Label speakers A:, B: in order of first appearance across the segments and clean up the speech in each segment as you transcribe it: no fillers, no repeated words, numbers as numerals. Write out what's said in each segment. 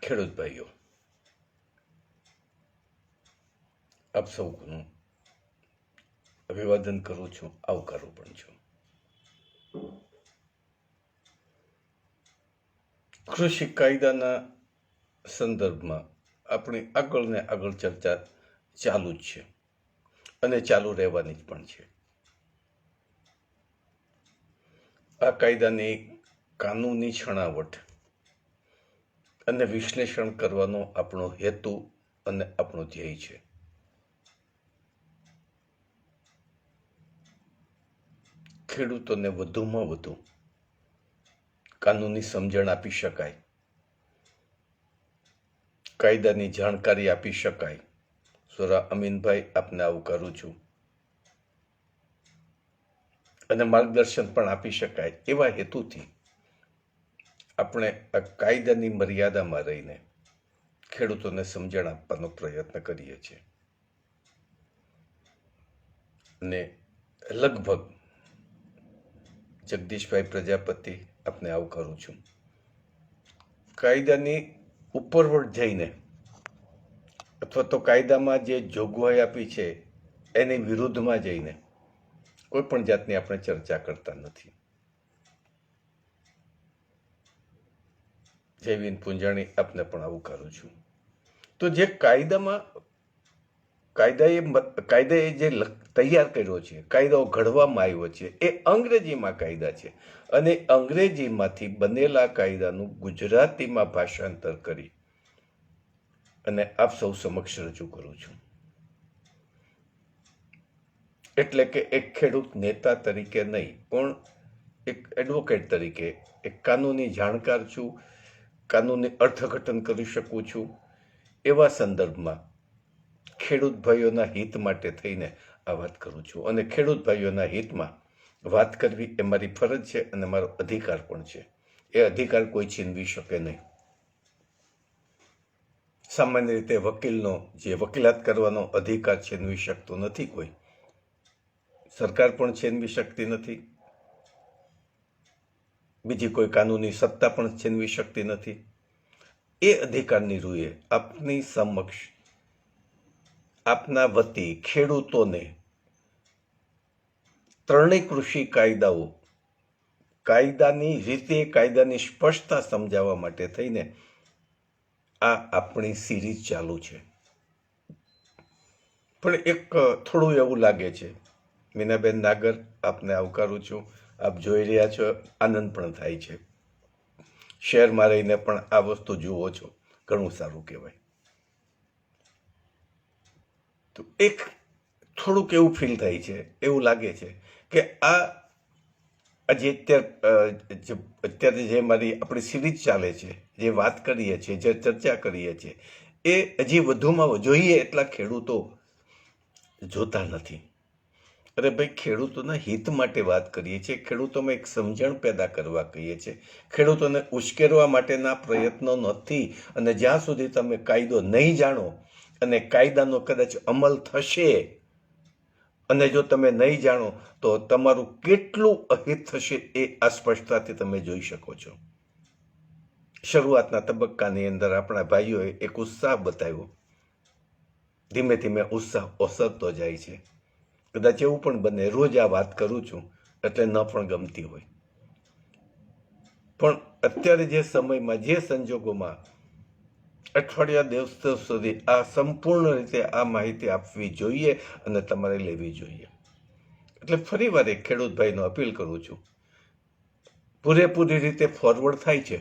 A: ખેડૂત ભાઈઓ, આપ સૌનું અભિવાદન કરું છું, આવકારું પણ છું. કૃષિ કાયદાના સંદર્ભમાં આપણી આગળ ને આગળ ચર્ચા ચાલુ જ છે અને ચાલુ રહેવાની જ પણ છે. આ કાયદાની કાનૂની છણાવટ અને વિશ્લેષણ કરવાનો આપણો હેતુ અને આપણો ધ્યેય છે. ખેડૂતોને વધુમાં વધુ કાનૂની સમજણ આપી શકાય, કાયદાની જાણકારી આપી શકાય. સોરા અમીનભાઈ, આપને આવકારું છું. અને માર્ગદર્શન પણ આપી શકાય એવા હેતુથી આપણે આ કાયદાની મર્યાદામાં રહીને ખેડૂતોને સમજણ આપવાનો પ્રયત્ન કરીએ છીએ. અને લગભગ જગદીશભાઈ પ્રજાપતિ, આપને આવકારું છું. કાયદાની ઉપરવટ જઈને અથવા તો કાયદામાં જે જોગવાઈ આપી છે એની વિરુદ્ધમાં જઈને કોઈ પણ જાતની આપણે ચર્ચા કરતા નથી. જયવીન પુંજાણી, આપને પણ આવકારું છું. તો જે કાયદાએ જે તૈયાર કર્યો છે, કાયદાઓ ઘડવામાં આવ્યો છે, એ અંગ્રેજીમાં કાયદા છે અને અંગ્રેજીમાંથી બનેલા કાયદાનું ગુજરાતીમાં ભાષાંતર કરી અને આપ સૌ સમક્ષ રજૂ કરું છું. એટલે કે એક ખેડૂત નેતા તરીકે નહીં, પણ એક એડવોકેટ તરીકે, એક કાનૂની જાણકાર છું, કાનૂની અર્થઘટન કરી શકું છું. એવા સંદર્ભમાં ખેડૂત ભાઈઓના હિત માટે થઈને આ વાત કરું છું. અને ખેડૂત ભાઈઓના હિતમાં વાત કરવી એ મારી ફરજ છે અને મારો અધિકાર પણ છે. એ અધિકાર કોઈ છીનવી શકે નહીં. સામાન્ય રીતે વકીલનો જે વકીલાત કરવાનો અધિકાર છીનવી શકતો નથી કોઈ, સરકાર પણ છીનવી શકતી નથી, બીજી કોઈ કાનૂની સત્તા પણ છીનવી શકતી નથી. એ અધિકારની રૂએ આપની સમક્ષ આપના વતી ખેડૂતોને ત્રણેય કૃષિ કાયદાઓ કાયદાની રીતે, કાયદાની સ્પષ્ટતા સમજાવવા માટે થઈને આ આપણી સિરીઝ ચાલુ છે. પણ એક થોડું એવું લાગે છે, મીનાબેન નાગર, આપને આવકારું છું. આપ જોઈ રહ્યા છો, આનંદ પણ થાય છે. શહેરમાં રહીને પણ આ વસ્તુ જુઓ છો, ઘણું સારું કહેવાય. તો એક થોડુંક એવું ફીલ થાય છે, એવું લાગે છે કે અત્યારે જે આપણી સિરીઝ ચાલે છે, જે વાત કરીએ છીએ, જે ચર્ચા કરીએ છીએ, એ હજી વધુમાં જોઈએ એટલા ખેડૂતો જોતા નથી. અરે ભાઈ, ખેડૂતોના હિત માટે વાત કરીએ છીએ, ખેડૂતોમાં એક સમજણ પેદા કરવા કહીએ છીએ, ખેડૂતોને ઉશ્કેરવા માટેના પ્રયત્નો નથી. અને જ્યાં સુધી તમે કાયદો નહીં જાણો અને કાયદાનો કદાચ અમલ થશે અને જો તમે નહીં જાણો તો તમારું કેટલું અહિત થશે એ આ સ્પષ્ટતાથી તમે જોઈ શકો છો. શરૂઆતના તબક્કાની અંદર આપણા ભાઈઓએ એક ઉત્સાહ બતાવ્યો, ધીમે ધીમે ઉત્સાહ ઓસરતો જાય છે. કદાચ એવું પણ બને, રોજ આ વાત કરું છું એટલે ન પણ ગમતી હોય, પણ અત્યારે જે સમયમાં, જે સંજોગોમાં અઠવાડિયા દિવસ સુધી આ સંપૂર્ણ રીતે આ માહિતી આપવી જોઈએ અને તમારે લેવી જોઈએ. એટલે ફરી વાર એક ખેડૂત ભાઈનો અપીલ કરું છું, પૂરેપૂરી રીતે ફોરવર્ડ થાય છે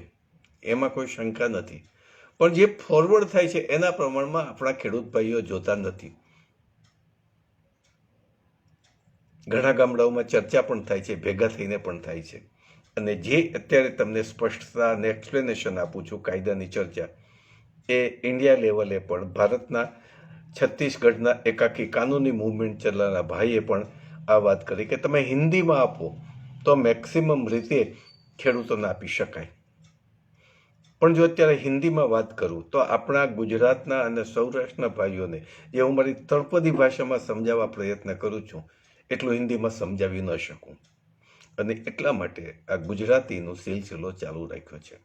A: એમાં કોઈ શંકા નથી, પણ જે ફોરવર્ડ થાય છે એના પ્રમાણમાં આપણા ખેડૂત ભાઈઓ જોતા નથી. ઘણા ગામડાઓમાં ચર્ચા પણ થાય છે, ભેગા થઈને પણ થાય છે. અને જે અત્યારે તમને સ્પષ્ટતા અને એક્સપ્લેનેશન આપું છું, કાયદાની ચર્ચા, એ ઇન્ડિયા લેવલે પણ ભારતના છત્તીસગઢના એકાકી કાનૂની મૂવમેન્ટ ચલાવનારા ભાઈએ પણ આ વાત કરી કે તમે હિન્દીમાં આપો તો મેક્સિમમ રીતે ખેડૂતોને આપી શકાય. પણ જો અત્યારે હિન્દીમાં વાત કરું તો આપણા ગુજરાતના અને સૌરાષ્ટ્રના ભાઈઓને જે હું મારી તળપદી ભાષામાં સમજાવવા પ્રયત્ન કરું છું એટલું હિન્દીમાં સમજાવી ન શકું. અને એટલા માટે આ ગુજરાતીનો સિલસિલો ચાલુ રાખ્યો છે.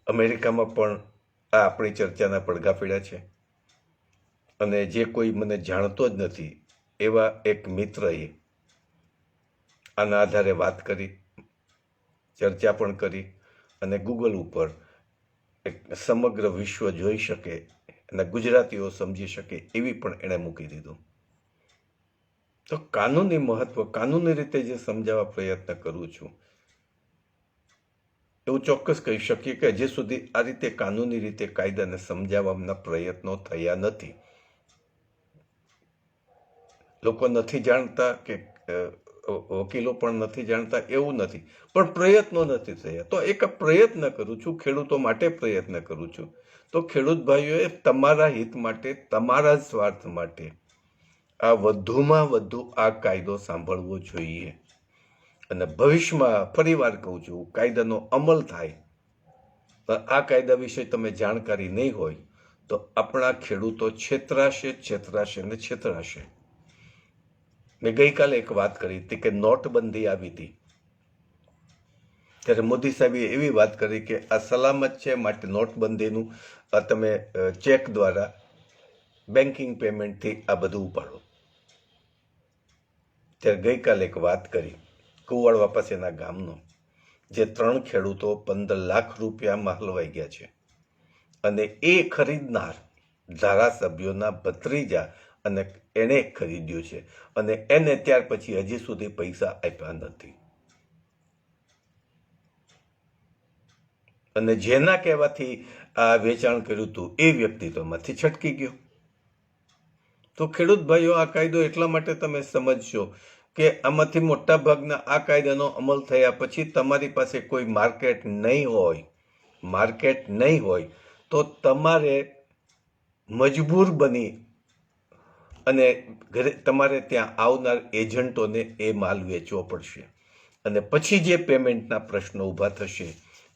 A: અમેરિકામાં પણ આ આપણી ચર્ચાના પડઘા પડ્યા છે. અને જે કોઈ મને જાણતો જ નથી એવા એક મિત્રએ આના આધારે વાત કરી, ચર્ચા પણ કરી અને ગૂગલ ઉપર એક સમગ્ર વિશ્વ જોઈ શકે અને ગુજરાતીઓ સમજી શકે એવી પણ એણે મૂકી દીધું. તો કાનૂની મહત્વ, કાનૂની રીતે જે સમજાવવા પ્રયત્ન કરું છું, એવું ચોક્કસ કહી શકીએ કે હજી સુધી આ રીતે કાનૂની રીતે કાયદાને સમજાવવાના પ્રયત્નો થયા નથી. લોકો નથી જાણતા કે વકીલો પણ નથી જાણતા એવું નથી, પણ પ્રયત્નો નથી થયા. તો એક પ્રયત્ન કરું છું, ખેડૂતો માટે પ્રયત્ન કરું છું. તો ખેડૂત ભાઈઓએ તમારા હિત માટે, તમારા સ્વાર્થ માટે આ વધુમાં વધુ આ કાયદો સાંભળવો જોઈએ. અને ભવિષ્યમાં ફરીવાર કહું છું, કાયદાનો અમલ થાય, આ કાયદા વિશે તમે જાણકારી નહીં હોય તો આપણા ખેડૂતો છેતરાશે, છેતરાશે ને છેતરાશે. મેં ગઈકાલે એક વાત કરી હતી કે નોટબંધી આવી હતી ત્યારે મોદી સાહેબે એવી વાત કરી કે આ સલામત છે, માટે નોટબંધીનું તમે ચેક દ્વારા બેન્કિંગ પેમેન્ટથી આ બધું ઉપાડો. ત્યારે ગઈકાલે એક વાત કરી કુવાડવા પાસેના ગામનો, જે 3 ખેડૂતો 15 લાખ રૂપિયામાં હલવાઈ ગયા છે અને એ ખરીદનાર ધારાસભ્યોના ભત્રીજા અને એણે ખરીદ્યું છે અને એને ત્યાર પછી હજી સુધી પૈસા આપ્યા નથી. અને જેના કહેવાથી આ વેચાણ કર્યું હતું એ વ્યક્તિ તો એમાંથી છટકી ગયો. તો ખેડૂત ભાઈઓ, આ કાયદો એટલા માટે તમે સમજશો કે આમાંથી મોટા ભાગના આ કાયદાનો અમલ થયા પછી તમારી પાસે કોઈ માર્કેટ નહીં હોય તો તમારે મજબૂર બની અને તમારે ત્યાં આવનાર એજન્ટોને એ માલ વેચવો પડશે. અને પછી જે પેમેન્ટના પ્રશ્નો ઊભા થશે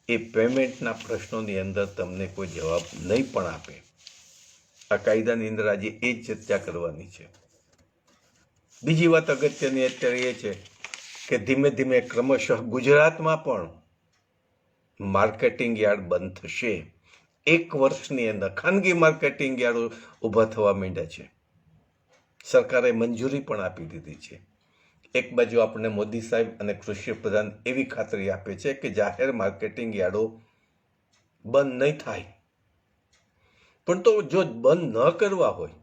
A: એ પેમેન્ટના પ્રશ્નોની અંદર તમને કોઈ જવાબ નહીં પણ આપે. આ કાયદાની અંદર આજે એ જ ચર્ચા કરવાની છે. બીજી વાત અગત્યની અત્યારે એ છે કે ધીમે ધીમે ક્રમશઃ ગુજરાતમાં પણ માર્કેટિંગ યાર્ડ બંધ થશે. 1 વર્ષની અંદર ખાનગી માર્કેટિંગ યાર્ડો ઊભા થવા માંડ્યા છે. સરકારે મંજૂરી પણ આપી દીધી છે. એક બાજુ આપણને મોદી સાહેબ અને કૃષિ પ્રધાન એવી ખાતરી આપે છે કે જાહેર માર્કેટિંગ યાર્ડો બંધ નહીં થાય, પણ તો જો બંધ ન કરવા હોય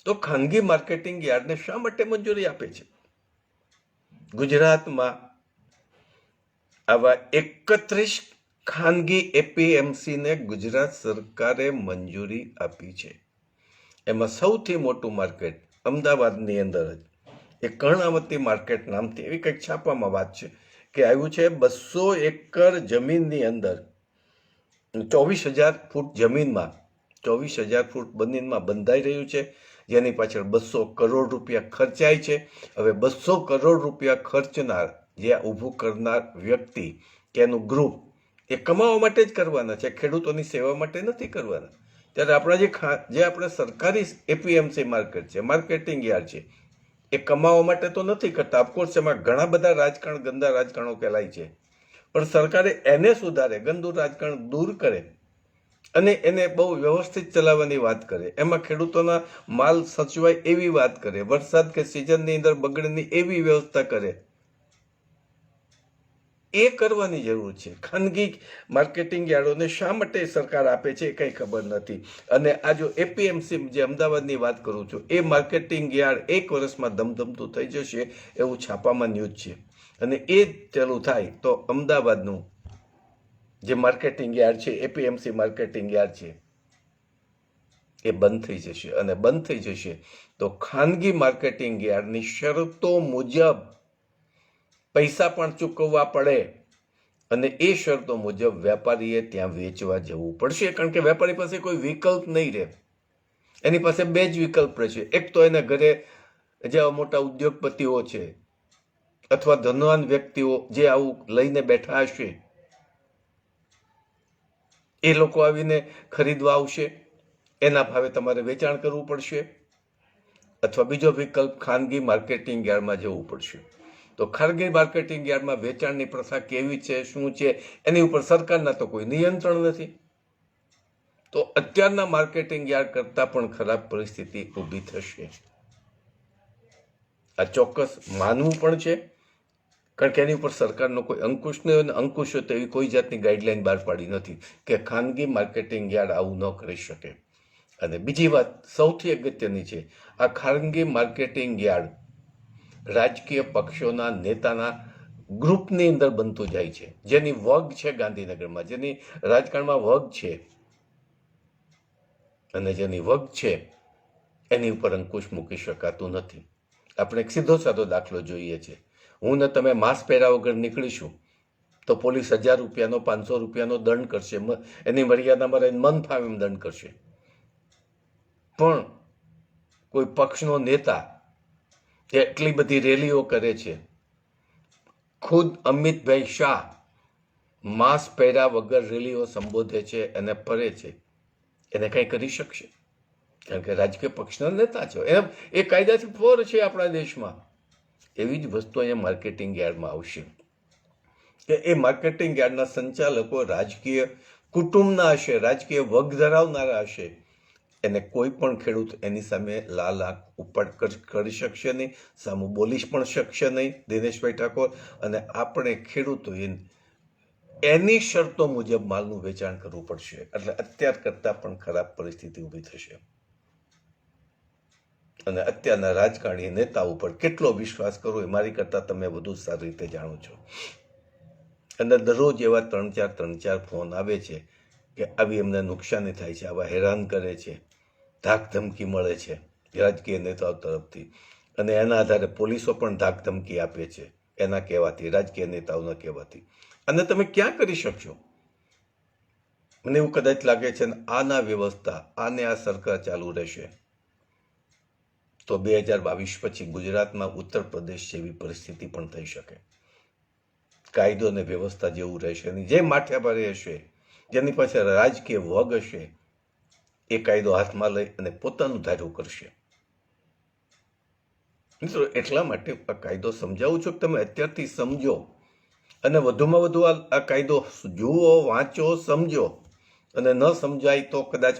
A: તો ખાનગી માર્કેટિંગ યાર્ડને શા માટે મંજૂરી આપે છે? ગુજરાતમાં આવા 31 ખાનગી એપીએમસીને ગુજરાત સરકારે મંજૂરી આપી છે. એમાં સૌથી મોટું માર્કેટ અમદાવાદની અંદર જ એ કર્ણાવતી માર્કેટ નામથી એવી કંઈક છાપામાં વાત છે કે આવ્યું છે. 200 એકર જમીનની અંદર 24,000 ફૂટ જમીનમાં 24,000 ફૂટ જમીનમાં બંધાઈ રહ્યું છે, જેની પાછળ 200 કરોડ રૂપિયા ખર્ચાય છે. હવે 200 કરોડ રૂપિયા ખર્ચનાર, જે ઊભું કરનાર વ્યક્તિ કે એનું ગ્રુપ એ કમાવા માટે જ કરવાના છે, ખેડૂતોની સેવા માટે નથી કરવાના. ત્યારે આપણા જે આપણે સરકારી એપીએમસી માર્કેટ છે, માર્કેટિંગ યાર્ડ છે, એ કમાવા માટે તો નથી કરતા. ઓફકોર્સ એમાં ઘણા બધા રાજકારણ, ગંદા રાજકારણો ફેલાય છે, પણ સરકારે એને સુધારે, ગંદુ રાજકારણ દૂર કરે અને એને બહુ વ્યવસ્થિત ચલાવવાની વાત કરે. એમાં ખેડૂતોના માલ સચવાય એવી વાત કરે, વરસાદ કે સિઝનની અંદર બગડેની એવી વ્યવસ્થા કરે. એ કરવાની જરૂર છે. ખાનગી માર્કેટિંગ યાર્ડોને શા માટે સરકાર આપે છે એ કંઈ ખબર નથી. અને આ જો એપીએમસી જે અમદાવાદની વાત કરું છું, એ માર્કેટિંગ યાર્ડ 1 વર્ષમાં ધમધમતું થઈ જશે એવું છાપામાં ન્યૂઝ છે. અને એ ચાલુ થાય તો અમદાવાદનું જે માર્કેટિંગ યાર્ડ છે, એપીએમસી માર્કેટિંગ યાર્ડ છે, એ બંધ થઈ જશે. અને બંધ થઈ જશે તો ખાનગી માર્કેટિંગ યાર્ડની શરતો મુજબ પૈસા પણ ચૂકવવા પડે અને એ શરતો મુજબ વેપારીએ ત્યાં વેચવા જવું પડશે. કારણ કે વેપારી પાસે કોઈ વિકલ્પ નહીં રહે. એની પાસે 2 જ વિકલ્પ રહેશે. એક તો એના ઘરે જેવા મોટા ઉદ્યોગપતિઓ છે અથવા ધનવાન વ્યક્તિઓ જે આવું લઈને બેઠા હશે, એ લોકો આવીને ખરીદવા આવશે, એના ભાવે તમારે વેચાણ કરવું પડશે. અથવા બીજો વિકલ્પ ખાનગી માર્કેટિંગ યાર્ડમાં જવું પડશે. તો ખાનગી માર્કેટિંગ યાર્ડમાં વેચાણની પ્રથા કેવી છે, શું છે, એની ઉપર સરકારના તો કોઈ નિયંત્રણ નથી. તો અત્યારના માર્કેટિંગ યાર્ડ કરતાં પણ ખરાબ પરિસ્થિતિ ઊભી થશે. આ ચોક્કસ માનવું પણ છે, કારણ કે એની ઉપર સરકારનો કોઈ અંકુશ નહીં હોય, અને અંકુશ હોય તેવી કોઈ જાતની ગાઈડલાઈન બહાર પાડી નથી કે ખાનગી માર્કેટિંગ યાર્ડ આવું ન કરી શકે. અને બીજી વાત સૌથી અગત્યની છે, આ ખાનગી માર્કેટિંગ યાર્ડ રાજકીય પક્ષોના નેતાના ગ્રુપની અંદર બનતું જાય છે. જેની વગ છે ગાંધીનગરમાં, જેની રાજકારણમાં વગ છે, અને જેની વગ છે એની ઉપર અંકુશ મૂકી શકાતું નથી. આપણે એક સીધો સાધો દાખલો જોઈએ છે. હું ને તમે માસ્ક પહેર્યા વગર નીકળીશું તો પોલીસ 1000 રૂપિયાનો 500 રૂપિયાનો દંડ કરશે, એની મર્યાદામાં રહીને મન ફાવે એમ દંડ કરશે. પણ કોઈ પક્ષનો નેતા એટલી બધી રેલીઓ કરે છે, ખુદ અમિતભાઈ શાહ માસ્ક પહેર્યા વગર રેલીઓ સંબોધે છે અને ફરે છે, એને કંઈ કરી શકશે? કારણ કે રાજકીય પક્ષના નેતા છે, એ કાયદાથી ફોર છે આપણા દેશમાં. એવી જ વસ્તુ અહીંયા માર્કેટિંગ યાર્ડમાં આવશે કે એ માર્કેટિંગ યાર્ડના સંચાલકો રાજકીય કુટુંબના હશે, રાજકીય વગ ધરાવનારા હશે. એને કોઈ પણ ખેડૂત એની સામે લાલ આંખ ઉપાડ કરી શકશે નહીં, સામું બોલી પણ શકશે નહીં દિનેશભાઈ ઠાકોર. અને આપણે ખેડૂતોએ એની શરતો મુજબ માલનું વેચાણ કરવું પડશે. એટલે અત્યાર કરતાં પણ ખરાબ પરિસ્થિતિ ઊભી થશે. અને અત્યારના રાજકારણી નેતા ઉપર કેટલો વિશ્વાસ કરવો એ મારી કરતાં તમે વધુ સારી રીતે જાણો છો. અને દરરોજ એવા 3-4 ફોન આવે છે કે આવી એમને નુકસાની થાય છે, આવા હેરાન કરે છે, ધાક ધમકી મળે છે રાજકીય નેતાઓ તરફથી. અને એના આધારે પોલીસો પણ ધાક ધમકી આપે છે એના કહેવાથી, રાજકીય નેતાઓના કહેવાથી. અને તમે ક્યાં કરી શકશો? મને એવું કદાચ લાગે છે ને આના વ્યવસ્થા, આને આ સરકાર ચાલુ રહેશે તો 2022 પછી ગુજરાતમાં ઉત્તર પ્રદેશ જેવી પરિસ્થિતિ પણ થઈ શકે. કાયદો અને વ્યવસ્થા જેવું રહેશે નહીં. જે માથાભારે હશે, જેની પાસે રાજકીય વગ હશે, એ કાયદો હાથમાં લઈ અને પોતાનું ધાર્યું કરશે. મિત્રો, એટલા માટે આ કાયદો સમજાવું છું કે તમે અત્યારથી સમજો અને વધુમાં વધુ આ કાયદો જુઓ, વાંચો, સમજો. અને ન સમજાય તો કદાચ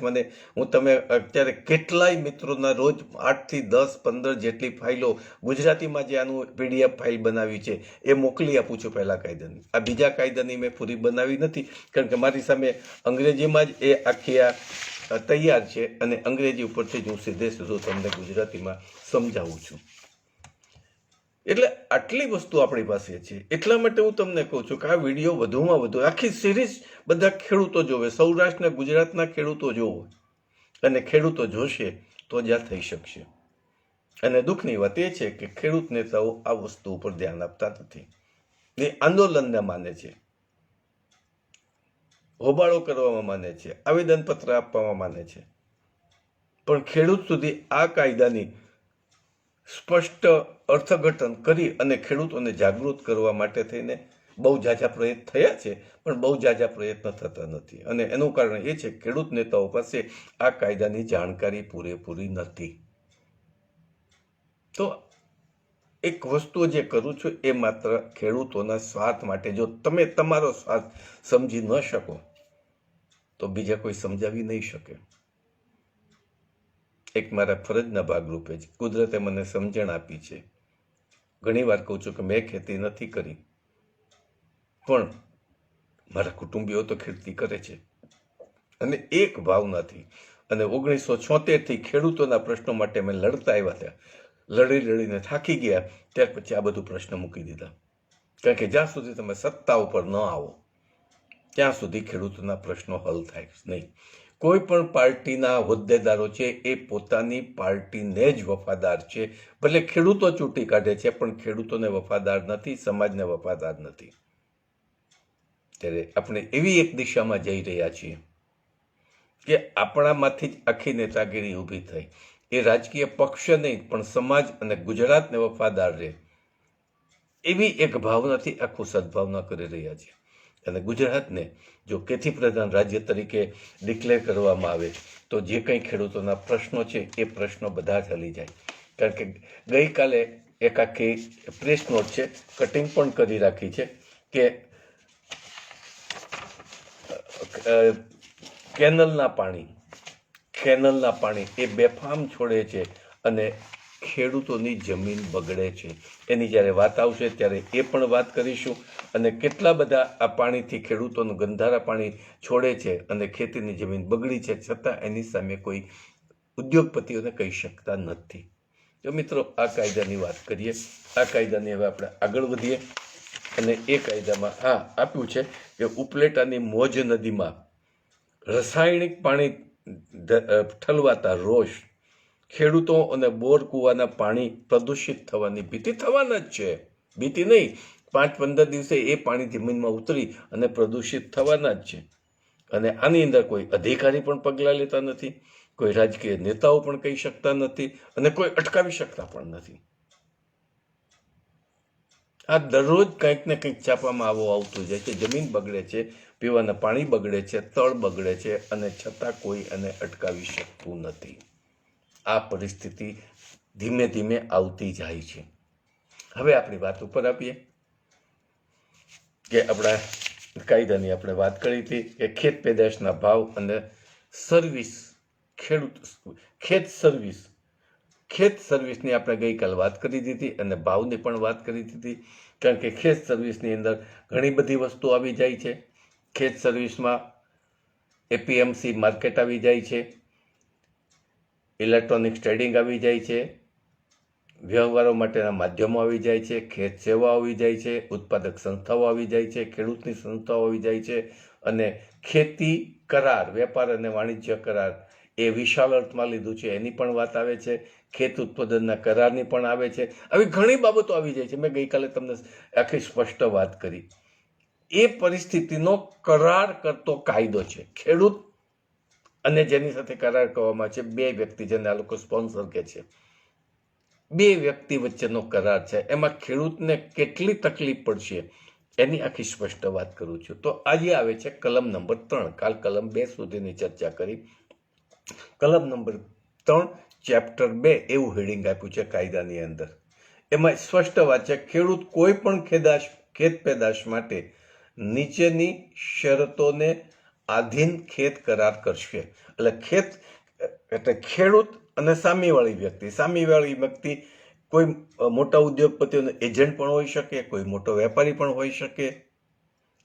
A: હું તમે અત્યારે કેટલાય મિત્રોના રોજ 8 થી 10, 15 જેટલી ફાઇલો ગુજરાતીમાં જે આનું PDF ફાઇલ બનાવી છે એ મોકલી આપું છું પહેલા કાયદાની. આ બીજા કાયદાની મેં પૂરી બનાવી નથી, કારણ કે મારી સામે અંગ્રેજીમાં જ એ આખી આ તૈયાર છે, અને અંગ્રેજી ઉપરથી જ હું સીધું તમને ગુજરાતીમાં સમજાવું છું. એટલે આટલી વસ્તુ આપણી પાસે છે. એટલા માટે હું તમને કહું છું કે આ વિડીયો વધુમાં વધુ, આખી સિરીઝ બધા ખેડૂતો જોવે, સૌરાષ્ટ્રના ગુજરાતના ખેડૂતો જોવે, અને ખેડૂતો જોશે તો જ આ થઈ શકશે. અને દુઃખની વાત એ છે કે ખેડૂત નેતાઓ આ વસ્તુ ઉપર ધ્યાન આપતા નથી. એ આંદોલનને માને છે, હોબાળો કરવામાં માને છે, આવેદનપત્ર આપવામાં માને છે, પણ ખેડૂત સુધી આ કાયદાની સ્પષ્ટ અર્થઘટન કરી અને ખેડૂતોને જાગૃત કરવા માટે થઈને બહુ ઝાઝા પ્રયત્ન થયા છે, પણ બહુ ઝાઝા પ્રયત્ન થતા નથી. અને એનું કારણ એ છે કે ખેડૂત નેતાઓ પાસે આ કાયદાની જાણકારી પૂરેપૂરી નથી. તો એક વસ્તુ જે કરું છું એ માત્ર ખેડૂતોના સ્વાર્થ માટે. જો તમે તમારો સ્વાર્થ સમજી ન શકો તો બીજા કોઈ સમજાવી નહીં શકે. એક મારા ફરજના ભાગરૂપે જ કુદરતે મને સમજણ આપી છે. ઘણી વાર કહું છું કે મેં ખેતી નથી કરી, પણ મારા કુટુંબીઓ તો ખેતી કરે છે. અને એક ભાવનાથી અને 1976થી ખેડૂતોના પ્રશ્નો માટે મેં લડતા આવ્યા હતા. લડીને થાકી ગયા, ત્યાર પછી આ બધું પ્રશ્ન મૂકી દીધા. કારણ કે જ્યાં સુધી તમે સત્તા ઉપર ન આવો ત્યાં સુધી ખેડૂતોના પ્રશ્નો હલ થાય નહીં. કોઈ પણ પાર્ટીના હોદ્દેદારો છે એ પોતાની પાર્ટીને જ વફાદાર છે. ભલે ખેડૂતો ચૂંટી કાઢે છે, પણ ખેડૂતોને વફાદાર નથી, સમાજને વફાદાર નથી. ત્યારે આપણે એવી એક દિશામાં જઈ રહ્યા છીએ કે આપણામાંથી જ આખી નેતાગીરી ઊભી થઈ. એ રાજકીય પક્ષ નહીં, પણ સમાજ અને ગુજરાતને વફાદાર રહે એવી એક ભાવનાથી આખું સદભાવના કરી રહ્યા છે. અને ગુજરાતને જો ખેતી પ્રધાન રાજ્ય તરીકે ડિક્લેર કરવામાં આવે તો જે કંઈ ખેડૂતોના પ્રશ્નો છે એ પ્રશ્નો બધા જ હલી જાય. કારણ કે ગઈકાલે એક આખી પ્રેસ નોટ છે, કટિંગ પણ કરી રાખી છે કે કેનલના પાણી એ બેફામ છોડે છે અને ખેડૂતોની જમીન બગડે છે. એની જ્યારે વાત આવશે ત્યારે એ પણ વાત કરીશું અને કેટલા બધા આ પાણીથી ખેડૂતોનું ગંધારા પાણી છોડે છે અને ખેતીની જમીન બગડી છે, છતાં એની સામે કોઈ ઉદ્યોગપતિઓને કહી શકતા નથી. તો મિત્રો, આ કાયદાની વાત કરીએ. આ કાયદાની હવે આપણે આગળ વધીએ અને એ કાયદામાં આપ્યું છે કે ઉપલેટાની મોજ નદીમાં રાસાયણિક પાણી ઠલવાતા રોષ, ખેડૂતો અને બોર કૂવાના પાણી પ્રદૂષિત થવાની ભીતિ થવાના જ છે. ભીતિ નહીં, 5-15 દિવસે એ પાણી જમીનમાં ઉતરી અને પ્રદૂષિત થવાના જ છે. અને આની અંદર કોઈ અધિકારી પણ પગલાં લેતા નથી, કોઈ રાજકીય નેતાઓ પણ કહી શકતા નથી અને કોઈ અટકાવી શકતા પણ નથી. આ દરરોજ કંઈક ને કંઈક છાપામાં આવતું જાય છે. જમીન બગડે છે, પીવાના પાણી બગડે છે, તળ બગડે છે અને છતાં કોઈ એને અટકાવી શકતું નથી. આ પરિસ્થિતિ ધીમે ધીમે આવતી જાય છે. હવે આપણી વાત ઉપર આપીએ કે આપણા કાયદાની આપણે વાત કરી હતી કે ખેત પેદાશના ભાવ અને સર્વિસ, ખેત સર્વિસની આપણે ગઈકાલ વાત કરી દીધી અને ભાવની પણ વાત કરી દીધી. કારણ કે ખેત સર્વિસની અંદર ઘણી બધી વસ્તુ આવી જાય છે. ખેત સર્વિસમાં એપીએમસી માર્કેટ આવી જાય છે, ઇલેક્ટ્રોનિક ટ્રેડિંગ આવી જાય છે, વ્યવહારો માટેના માધ્યમો આવી જાય છે, ખેત સેવાઓ આવી જાય છે, ઉત્પાદક સંસ્થાઓ આવી જાય છે, ખેડૂતની સંસ્થાઓ આવી જાય છે અને ખેતી કરાર, વેપાર અને વાણિજ્ય કરાર એ વિશાળ અર્થમાં લીધું છે એની પણ વાત આવે છે. ખેત ઉત્પાદનના કરારની પણ આવે છે. આવી ઘણી બાબતો આવી જાય છે. મેં ગઈકાલે તમને આખી સ્પષ્ટ વાત કરી. એ પરિસ્થિતિનો કરાર કરતો કાયદો છે. ખેડૂત અને જેની સાથે કરાર કરવામાં છે, બે વ્યક્તિ, જેને આ લોકો સ્પોન્સર કે છે, બે વ્યક્તિ વચ્ચેનો કરાર છે. એમાં ખેડૂતને કેટલી તકલીફ પડશે એની આખી સ્પષ્ટ વાત કરું છું. તો આજે આવે છે કલમ નંબર 3. કાલ કલમ 2 સુધીની ચર્ચા કરી. કલમ નંબર 3 ચેપ્ટર 2 એવું હેડિંગ આપ્યું છે કાયદાની અંદર. એમાં સ્પષ્ટ વાત છે, ખેડૂત કોઈ પણ ખેત પેદાશ માટે નીચેની શરતોને આધીન ખેત કરાર કરશે. એટલે ખેડૂત અને સામેવાળી વ્યક્તિ કોઈ મોટા ઉદ્યોગપતિઓનો એજન્ટ પણ હોઈ શકે, કોઈ મોટો વેપારી પણ હોઈ શકે.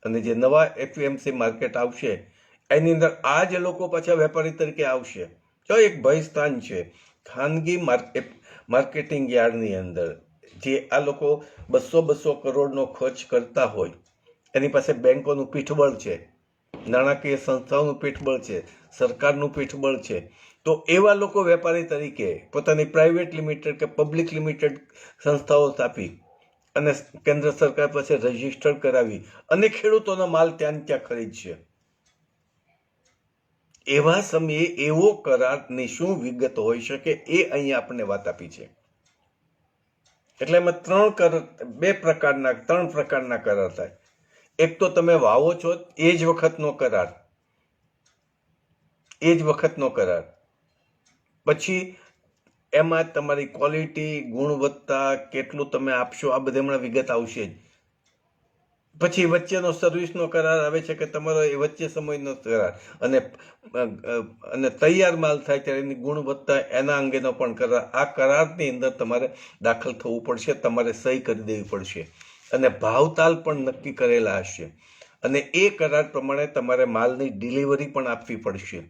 A: અને જે નવા એપીએમસી માર્કેટ આવશે એની અંદર આ જ લોકો પાછા વેપારી તરીકે આવશે. જો એક ભયસ્થાન છે, ખાનગી માર્કેટિંગ યાર્ડની અંદર જે આ લોકો 200 કરોડનો ખર્ચ કરતા હોય, એની પાસે બેંકોનું પીઠબળ છે, નાણાકીય સંસ્થાઓનું પીઠબળ છે, સરકારનું પીઠબળ છે. તો એવા લોકો વેપારી તરીકે પોતાની પ્રાઇવેટ લિમિટેડ કે પબ્લિક લિમિટેડ સંસ્થાઓ સ્થાપી અને કેન્દ્ર સરકાર પાસે રજીસ્ટર કરાવી અને ખેડૂતોનો માલ ત્યાં ખરીદશે. એવા સમયે એવો કરારની શું વિગત હોઈ શકે એ અહીંયા આપણને વાત આપી છે. એટલે એમાં 3 પ્રકારના કરાર થાય. એક તો તમે વાવો છો એ જ વખતનો કરાર, પછી એમાં તમારી ક્વોલિટી, ગુણવત્તા, કેટલું તમે આપશો, આ બધે હમણાં વિગત આવશે જ. પછી વચ્ચેનો સર્વિસનો કરાર આવે છે કે તમારો એ વચ્ચે સમયનો કરાર, અને તૈયાર માલ થાય ત્યારે એની ગુણવત્તા, એના અંગેનો પણ કરાર. આ કરારની અંદર તમારે દાખલ થવું પડશે, તમારે સહી કરી દેવી પડશે અને ભાવતાલ પણ નક્કી કરેલા હશે. અને એ કરાર પ્રમાણે તમારે માલની ડિલિવરી પણ આપવી પડશે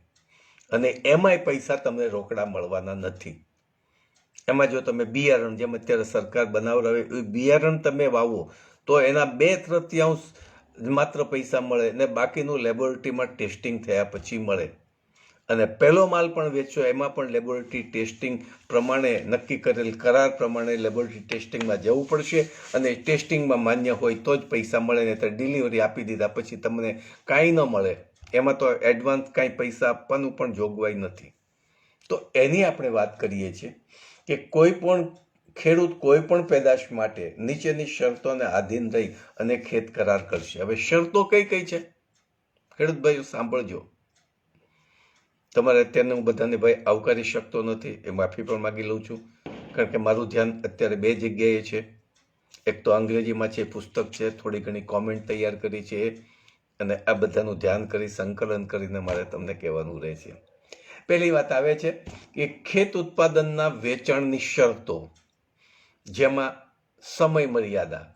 A: અને એમાંય પૈસા તમને રોકડા મળવાના નથી. એમાં જો તમે બિયારણ, જેમ અત્યારે સરકાર બનાવડાવે એ બિયારણ તમે વાવો તો એના 2/3 માત્ર પૈસા મળે અને બાકીનું લેબોરેટરીમાં ટેસ્ટિંગ થયા પછી મળે. અને પહેલો માલ પણ વેચો એમાં પણ લેબોરેટરી ટેસ્ટિંગ પ્રમાણે, નક્કી કરેલ કરાર પ્રમાણે લેબોરેટરી ટેસ્ટિંગમાં જવું પડશે અને ટેસ્ટિંગમાં માન્ય હોય તો જ પૈસા મળે. ને તો ડિલિવરી આપી દીધા પછી તમને કાંઈ ન મળે. એમાં તો એડવાન્સ કાંઈ પૈસા આપવાનું પણ જોગવાઈ નથી. તો એની આપણે વાત કરીએ છીએ કે કોઈ પણ ખેડૂત કોઈ પણ પેદાશ માટે નીચેની શરતોને આધીન રહી અને ખેત કરાર કરશે. હવે શરતો કઈ કઈ છે ખેડૂત ભાઈઓ સાંભળજો. તમારે અત્યારને હું બધાને ભાઈ આવકારી શકતો નથી, એ માફી પણ માગી લઉં છું. કારણ કે મારું ધ્યાન અત્યારે બે જગ્યાએ છે. એક તો અંગ્રેજીમાં છે, પુસ્તક છે, થોડી ઘણી કોમેન્ટ તૈયાર કરી છે, અને આ બધાનું ધ્યાન કરી સંકલન કરીને મારે તમને કહેવાનું રહે છે. પહેલી વાત આવે છે કે ખેત ઉત્પાદનના વેચાણની શરતો, જેમાં સમય મર્યાદા,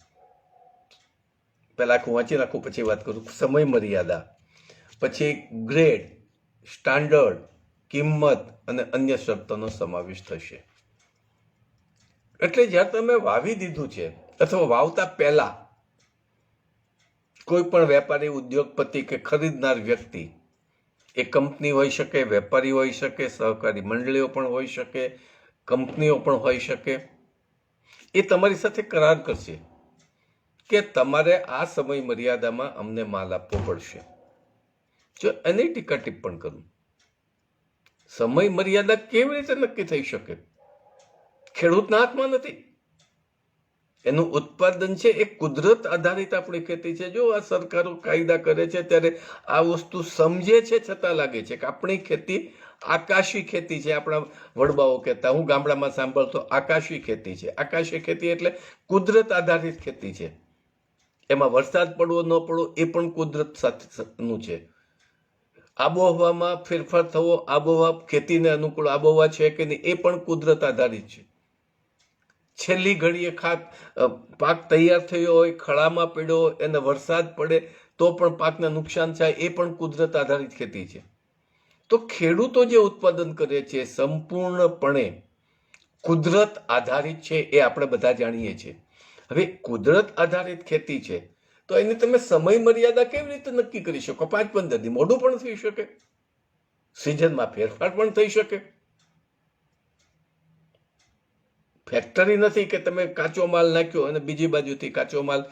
A: પહેલા આખું વાંચી નાખું પછી વાત કરું. સમય મર્યાદા, પછી ગ્રેડ, સ્ટાન્ડર્ડ, કિંમત અને અન્ય શરતોનો સમાવેશ થશે. એટલે જ્યારે તમે વાવી દીધું છે અથવા વાવતા પહેલા કોઈ પણ વેપારી, ઉદ્યોગપતિ કે ખરીદનાર વ્યક્તિ, એ કંપની હોઈ શકે, વેપારી હોઈ શકે, સહકારી મંડળીઓ પણ હોઈ શકે, કંપનીઓ પણ હોઈ શકે, એ તમારી સાથે કરાર કરશે કે તમારે આ સમય મર્યાદામાં અમને માલ આપવો પડશે. જો એની ટીકા ટિપ્પણ કરું, સમય મર્યાદા કેવી રીતે નક્કી થઈ શકે? ખેડૂતના હાથમાં નથી. એનું ઉત્પાદન છે એ કુદરત આધારિત આપણી ખેતી છે. જો આ સરકારો કાયદા કરે છે ત્યારે આ વસ્તુ સમજે છે, છતાં લાગે છે કે આપણી ખેતી આકાશી ખેતી છે. આપણા વડવાઓ કહેતા, હું ગામડામાં સાંભળતો, આકાશી ખેતી છે. આકાશી ખેતી એટલે કુદરત આધારિત ખેતી છે. એમાં વરસાદ પડવો ન પડવો એ પણ કુદરત સાથેનું છે. આબોહવામાં ફેરફાર થવો, આબોહવા ખેતીને અનુકૂળ આબોહવા છે કે નહીં એ પણ કુદરત આધારિત છે. છેલ્લી ઘડીએ પાક તૈયાર થયો હોય, ખળામાં પડ્યો હોય, એને વરસાદ પડે તો પણ પાકને નુકસાન થાય, એ પણ કુદરત આધારિત ખેતી છે. તો ખેડૂતો જે ઉત્પાદન કરે છે સંપૂર્ણપણે કુદરત આધારિત છે, એ આપણે બધા જાણીએ છીએ. હવે કુદરત આધારિત ખેતી છે તો એની તમે સમય મર્યાદા કેવી રીતે નક્કી કરી શકો? 5-15 દી મોડું પણ થઈ શકે, સિઝનમાં ફેરફાર પણ થઈ શકે. ફેક્ટરી નથી કે તમે કાચો માલ નાખ્યો અને બીજી બાજુથી કાચો માલ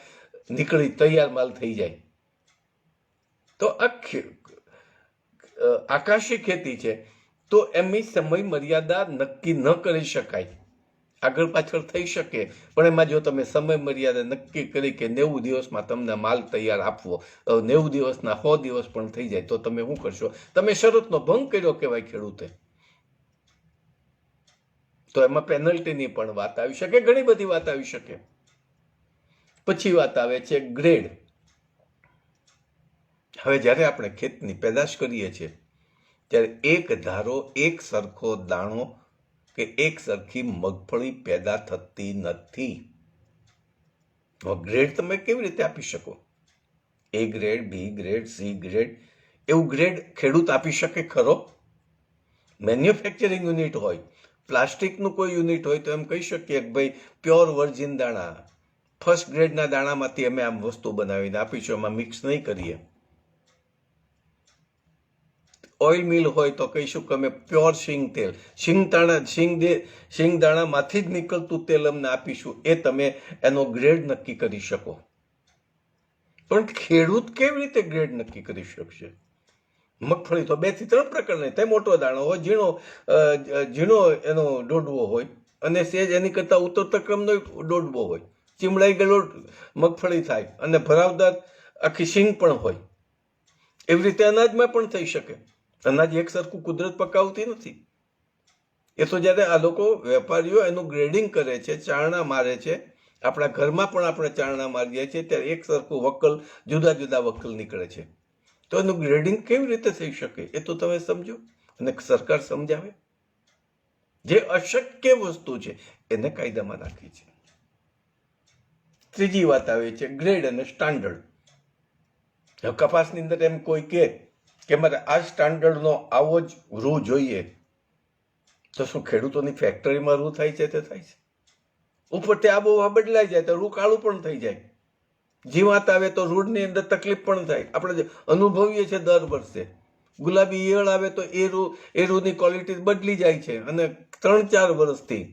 A: નીકળી તૈયાર માલ થઈ જાય. તો આ આકાશી ખેતી છે તો એમની સમય મર્યાદા નક્કી ન કરી શકાય. આગળ પાછળ થઈ શકે, પણ એમાં જો તમે સમય મર્યાદા નક્કી કરી કે 90 દિવસમાં તમને માલ તૈયાર આપવો, 90 દિવસના 100 દિવસ પણ થઈ જાય તો તમે શું કરશો? તમે શરતનો ભંગ કર્યો કહેવાય ખેડૂતે. તો એમાં પેનલ્ટીની પણ વાત આવી શકે, ઘણી બધી વાત આવી શકે. પછી વાત આવે છે ગ્રેડ. હવે જ્યારે આપણે ખેતની પેદાશ કરીએ છીએ ત્યારે એક ધારો, એક સરખો દાણો કે એક સરખી મગફળી પેદા થતી નથી. ગ્રેડ તમે કેવી રીતે આપી શકો? A grade, B grade, C grade, એવું ગ્રેડ ખેડૂત આપી શકે ખરો? મેન્યુફેક્ચરિંગ યુનિટ હોય, પ્લાસ્ટિકનું કોઈ યુનિટ હોય તો એમ કહી શકીએ કે ભાઈ પ્યોર વર્જિન દાણા, ફર્સ્ટ ગ્રેડના દાણામાંથી અમે આમ વસ્તુ બનાવીને આપીશું, એમાં મિક્સ નહીં કરીએ. ઓઇલ મિલ હોય તો કહીશું કે અમે પ્યોર શીંગ તેલ, શીંગ દાણામાંથી જ નીકળતું તેલ અમને આપીશું. એ તમે એનો ગ્રેડ નક્કી કરી શકો. પણ ખેડૂત કેવી રીતે ગ્રેડ નક્કી કરી શકશે? મગફળી તો 2 થી 3 પ્રકારની થાય. મોટો દાણો હોય, ઝીણો એનો ડોડવો હોય, અને સેજ એની કરતા ઉત્તર ક્રમનો ડોડવો હોય. ચીમડાઈ ગયેલો મગફળી થાય અને ભરાવદાર આખી શીંગ પણ હોય. એવી રીતે અનાજમાં પણ થઈ શકે. અનાજ એક સરખું કુદરત પકાવતી નથી. એ તો જ્યારે આ લોકો વેપારીઓ એનું ગ્રેડિંગ કરે છે, ચારણા મારે છે, આપણા ઘરમાં પણ આપણે ચારણા મારીએ છીએ ત્યારે એક સરખું વકલ, જુદા જુદા વકલ નીકળે છે. તો એનું ગ્રેડિંગ કેવી રીતે થઈ શકે એ તો તમે સમજો અને સરકાર સમજાવે. જે અશક્ય વસ્તુ છે એને કાયદામાં નાખી છે. ત્રીજી વાત આવે છે ગ્રેડ અને સ્ટાન્ડર્ડ. કપાસની અંદર એમ કોઈ કે મારે આ સ્ટાન્ડર્ડનો આવો જ રૂ જોઈએ, તો શું ખેડૂતોની ફેક્ટરીમાં રૂ થાય છે તે થાય છે? ઉપરથી આબોહવા બદલાઈ જાય તો રૂ કાળું પણ થઈ જાય. જીવાત આવે તો રૂડની અંદર તકલીફ પણ થાય. આપણે અનુભવીએ છીએ દર વર્ષે. ગુલાબી ઈયળ આવે તો એ રૂની ક્વોલિટી બદલી જાય છે, અને 3-4 વર્ષથી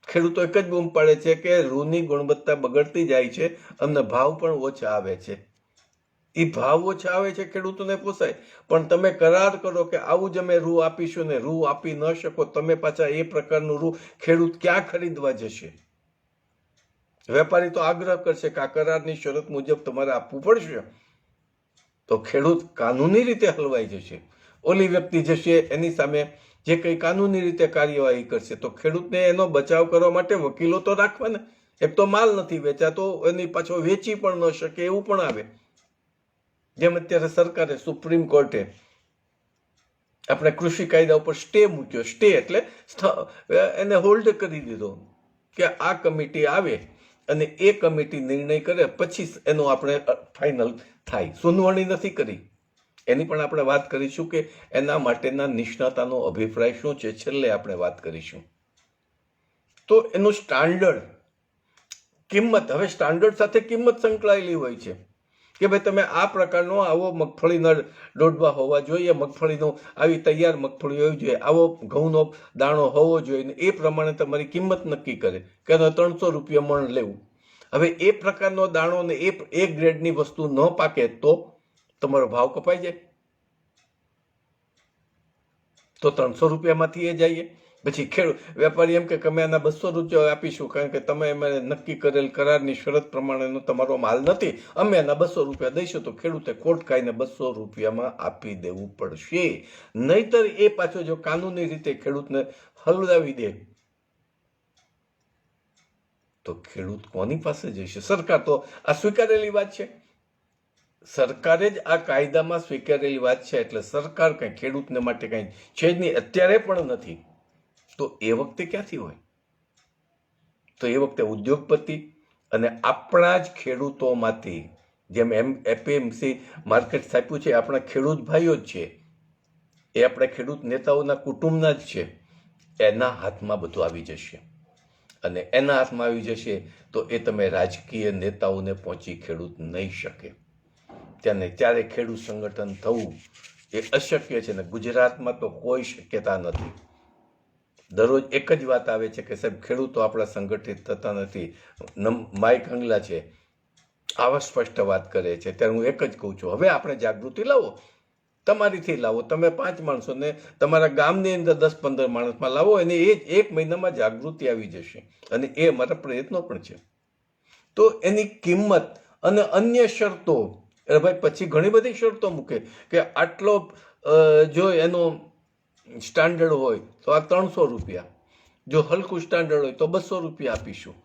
A: ખેડૂતો એક જ બૂમ પાડે છે કે રૂની ગુણવત્તા બગડતી જાય છે અને ભાવ પણ ઓછા આવે છે. એ ભાવ ઓછા આવે છે, ખેડૂતોને પોસાય, પણ તમે કરાર કરો કે આવું જ અમે રૂ આપીશું ને રૂ આપી ન શકો, તમે પાછા એ પ્રકારનું રૂ ખેડૂત ક્યાં ખરીદવા જશે? વેપારી તો આગ્રહ કરશે કે આ કરારની શરત મુજબ તમારે આપવું પડશે. તો ખેડૂત કાનૂની રીતે હલવાઈ જશે. ઓલી વ્યક્તિ જશે, એની સામે જે કંઈ કાનૂની રીતે કાર્યવાહી કરશે. તો ખેડૂતને એનો બચાવ કરવા માટે વકીલો તો રાખવા ને. એક તો માલ નથી વેચાતો, એની પાછો વેચી પણ ન શકે એવું પણ આવે. જેમ અત્યારે સરકારે સુપ્રીમ કોર્ટે આપણે કૃષિ કાયદા ઉપર સ્ટે મૂક્યો. સ્ટે એટલે એને હોલ્ડ કરી દીધો કે આ કમિટી આવે અને એ કમિટી નિર્ણય કરે પછી એનો આપણે ફાઇનલ થાય. સુનાવણી નથી કરી. એની પણ આપણે વાત કરીશું કે એના માટેના નિષ્ણાતાનો અભિપ્રાય શું છે, છેલ્લે આપણે વાત કરીશું. તો એનું સ્ટાન્ડર્ડ, કિંમત, હવે સ્ટાન્ડર્ડ સાથે કિંમત સંકળાયેલી હોય છે કે ભાઈ તમે આ પ્રકારનો આવો મગફળીના ડોડવા હોવા જોઈએ, મગફળીનો આવી તૈયાર મગફળી હોવી જોઈએ, આવો ઘઉંનો દાણો હોવો જોઈએ, એ પ્રમાણે તમારી કિંમત નક્કી કરે કે 300 રૂપિયા મણ લેવું. હવે એ પ્રકારનો દાણો ને એ ગ્રેડની વસ્તુ ન પાકે તો તમારો ભાવ કપાઈ જાય. તો 300 રૂપિયામાંથી એ જઈએ. પછી વેપારી એમ કે અમે આના 200 રૂપિયા આપીશું કારણ કે તમે અમે નક્કી કરેલ કરારની શરત પ્રમાણેનો તમારો માલ નથી, અમે એના 200 રૂપિયા દઈશું. તો ખેડૂતે ખોટ ખાઈને 200 રૂપિયામાં આપી દેવું પડશે. નહીતર એ પાછો જો કાનૂની રીતે ખેડૂતને હલવાવી દે તો ખેડૂત કોની પાસે જશે? સરકાર તો આ સ્વીકારેલી વાત છે. સરકારે જ આ કાયદામાં સ્વીકારેલી વાત છે. એટલે સરકાર કંઈ ખેડૂતને માટે કંઈ છે જ નહીં, અત્યારે પણ નથી. તો એ વખતે ક્યાંથી હોય? તો એ વખતે ઉદ્યોગપતિ અને આપણા જ ખેડૂતોમાંથી, જેમ એપીએમસી માર્કેટ સ્થાપ્યું છે, આપણા ખેડૂત ભાઈઓ જ છે, એ આપણા ખેડૂત નેતાઓના કુટુંબના જ છે. એના હાથમાં બધું આવી જશે. અને એના હાથમાં આવી જશે તો એ તમે રાજકીય નેતાઓને પહોંચી ખેડૂત નહીં શકે. ત્યારે ખેડૂત સંગઠન થવું એ અશક્ય છે. ને ગુજરાતમાં તો કોઈ શક્યતા નથી. દરરોજ એક જ વાત આવે છે કે સાહેબ ખેડૂતો આપણા સંગઠિત થતા નથી. માઇક અંગલા છે, આવા સ્પષ્ટ વાત કરે છે. ત્યારે હું એક જ કહું છું, હવે આપણે જાગૃતિ લાવો, તમારીથી લાવો. તમે 5 માણસોને તમારા ગામની અંદર 10-15 માણસમાં લાવો અને એ 1 મહિનામાં જાગૃતિ આવી જશે. અને એ અમારા પ્રયત્નો પણ છે. તો એની કિંમત અને અન્ય શરતો, ભાઈ પછી ઘણી બધી શરતો મૂકે કે આટલો જો એનો સ્ટાન્ડર્ડ હોય તો આ 300 રૂપિયા, જો હલકું સ્ટાન્ડર્ડ હોય તો 200 રૂપિયા આપીશું.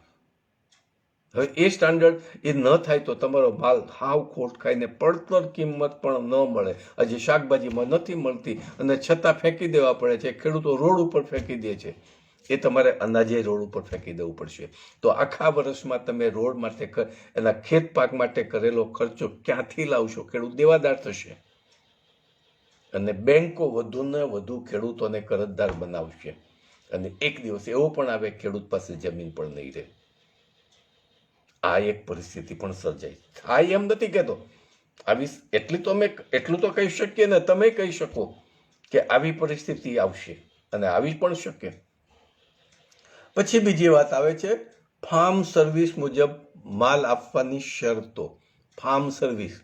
A: હવે એ સ્ટાન્ડર્ડ એ ન થાય તો તમારો માલ હાવ ખોટ ખાઈને પડતર કિંમત પણ ન મળે. હજી શાકભાજીમાં નથી મળતી અને છતાં ફેંકી દેવા પડે છે. ખેડૂતો રોડ ઉપર ફેંકી દે છે. એ તમારે અનાજે રોડ ઉપર ફેંકી દેવું પડશે. તો આખા વર્ષમાં તમે રોડ માટે, એના ખેત પાક માટે કરેલો ખર્ચો ક્યાંથી લાવશો? ખેડૂત દેવાદાર થશે અને બેંકો વધુને વધુ ખેડૂતોને કરજદાર બનાવશે. અને એક દિવસ એવો પણ આવે ખેડૂત પાસે જમીન પણ નહીં રહે. આ એક પરિસ્થિતિ પણ સર્જાય. હા, એમ નથી કહેતો આવી, એટલું તો કહી શકીએ ને, તમે કહી શકો કે આવી પરિસ્થિતિ આવશે અને આવી પણ શકે. પછી બીજી વાત આવે છે ફાર્મ સર્વિસ મુજબ માલ આપવાની શરતો. ફાર્મ સર્વિસ,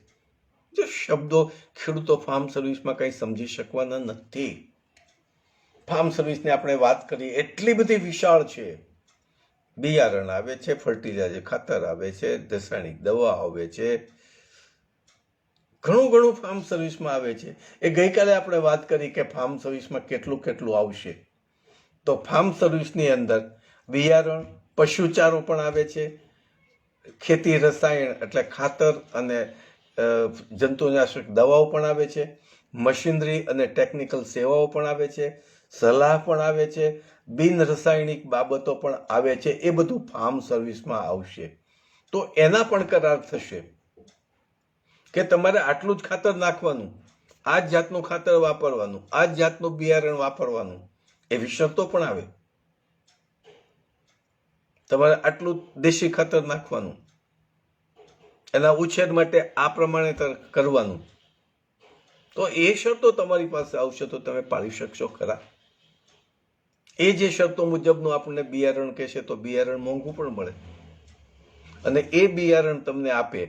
A: જે શબ્દો ખેડૂતો ફાર્મ સર્વિસમાં કંઈ સમજી શકવાના નથી. ફાર્મ સર્વિસની આપણે વાત કરીએ એટલી બધી વિશાળ છે. બિયારણ આવે છે, ફર્ટિલાઇઝર ખાતર આવે છે, રાસાયણિક દવા આવે છે, ઘણું ફાર્મ સર્વિસમાં આવે છે. એ ગઈકાલે આપણે વાત કરી કે ફાર્મ સર્વિસમાં કેટલું આવશે. તો ફાર્મ સર્વિસની અંદર બિયારણ, પશુચારો પણ આવે છે, ખેતી રસાયણ એટલે ખાતર અને જંતુનાશક દવાઓ પણ આવે છે, મશીનરી અને ટેકનિકલ સેવાઓ પણ આવે છે, સલાહ પણ આવે છે, બિન રસાયણિક બાબતો પણ આવે છે. એ બધું ફાર્મ સર્વિસમાં આવશે. તો એના પણ કરાર થશે કે તમારે આટલું જ ખાતર નાખવાનું, આ જ જાતનું ખાતર વાપરવાનું, આ જ જાતનું બિયારણ વાપરવાનું, એવી શરતો પણ આવે. તમારે આટલું દેશી ખાતર નાખવાનું, એના ઉછેર માટે આ પ્રમાણે કરવાનું. તો એ શરતો તમારી પાસે આવશે તો તમે પાળી શકશો ખરા? એ જે શરતો મુજબનું આપણને બિયારણ કહેશે તો બિયારણ મોંઘું પણ મળે. અને એ બિયારણ તમને આપે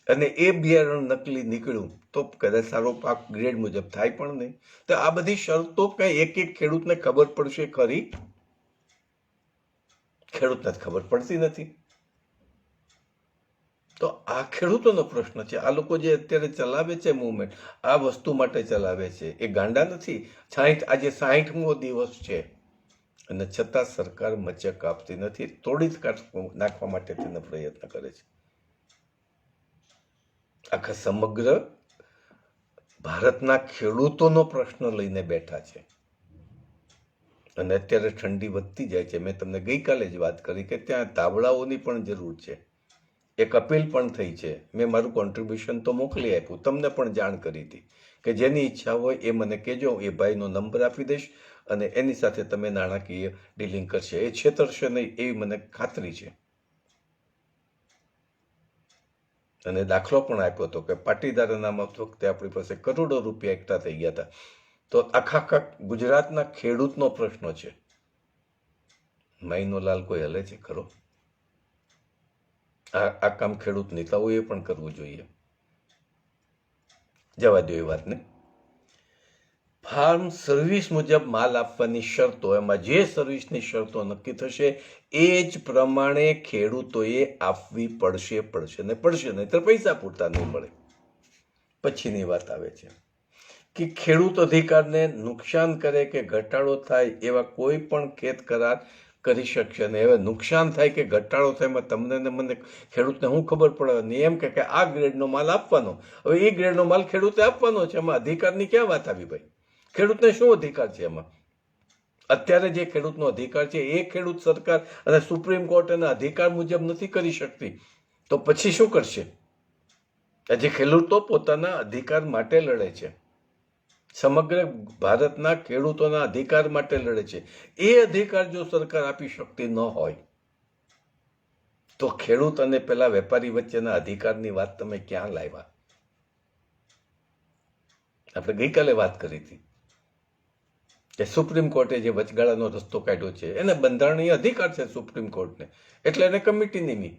A: અને એ બિયારણ નકલી નીકળ્યું તો કદાચ સારો પાક ગ્રેડ મુજબ થાય પણ નહીં. તો આ બધી શરતો કઈ એક ખેડૂતને ખબર પડશે ખરી? ખેડૂતને ખબર પડતી નથી. તો આ ખેડૂતોનો પ્રશ્ન છે. આ લોકો જે અત્યારે ચલાવે છે મૂવમેન્ટ, આ વસ્તુ માટે ચલાવે છે. એ ગાંડા નથી. આજે 60મો દિવસ છે અને છતાં સરકાર મચક આપતી નથી. તોડી નાખવા માટે તેનો પ્રયત્ન કરે છે. આખા સમગ્ર ભારતના ખેડૂતોનો પ્રશ્ન લઈને બેઠા છે. અને અત્યારે ઠંડી વધતી જાય છે. મેં તમને ગઈકાલે જ વાત કરી કે ત્યાં ધાબળાઓની પણ જરૂર છે. એક અપીલ પણ થઈ છે. મેં મારું કોન્ટ્રીબ્યુશન તો મોકલી આપ્યું, તમને પણ જાણ કરી હતી કે જેની ઈચ્છા હોય એ મને કહેજો. એ ભાઈનો નંબર આપી દઈશ અને એની સાથે તમે નાણાકીય ડીલિંગ કરશે. એ છેતરશે નહીં એવી મને ખાતરી છે. અને દાખલો પણ આપ્યો હતો કે પાટીદાર અનામત વખતે આપણી પાસે કરોડો રૂપિયા એકઠા થઈ ગયા હતા. તો આખા ગુજરાતના ખેડૂતનો પ્રશ્ન છે. માઈનો લાલ કોઈ હલે છે ખરો? આ કામ ખેડૂત નેતાઓએ પણ કરવું જોઈએ. જવા દો એ વાતને. ફાર્મ સર્વિસ મુજબ માલ આપવાની શરતો, એમાં જે સર્વિસની શરતો નક્કી થશે એ જ પ્રમાણે ખેડૂતોએ આપવી પડશે નહીં તો પૈસા પૂરતા નહીં મળે. પછીની વાત આવે છે કે ખેડૂત અધિકારને નુકસાન કરે કે ઘટાડો થાય એવા કોઈ પણ ખેત કરાર કરી શકશે નહીં. હવે નુકસાન થાય કે ઘટાડો થાય એમાં તમને ને મને ખેડૂતને શું ખબર પડે? નિયમ કે આ ગ્રેડનો માલ આપવાનો. હવે એ ગ્રેડનો માલ ખેડૂતે આપવાનો છે. એમાં અધિકારની ક્યાં વાત આવી ભાઈ? ખેડૂતને શું અધિકાર છે એમાં? અત્યારે જે ખેડૂતનો અધિકાર છે એ ખેડૂત સરકાર અને સુપ્રીમ કોર્ટ એના અધિકાર મુજબ નથી કરી શકતી, તો પછી શું કરશે? જે ખેડૂતો પોતાના અધિકાર માટે લડે છે, સમગ્ર ભારતના ખેડૂતોના અધિકાર માટે લડે છે, એ અધિકાર જો સરકાર આપી શકતી ન હોય તો ખેડૂત અને પેલા વેપારી વચ્ચેના અધિકારની વાત તમે ક્યાં લાવ્યા? આપણે ગઈકાલે વાત કરી હતી કે સુપ્રીમ કોર્ટે જે વચગાળાનો રસ્તો કાઢ્યો છે એને બંધારણીય અધિકાર છે સુપ્રીમ કોર્ટને, એટલે એને કમિટી નિમી.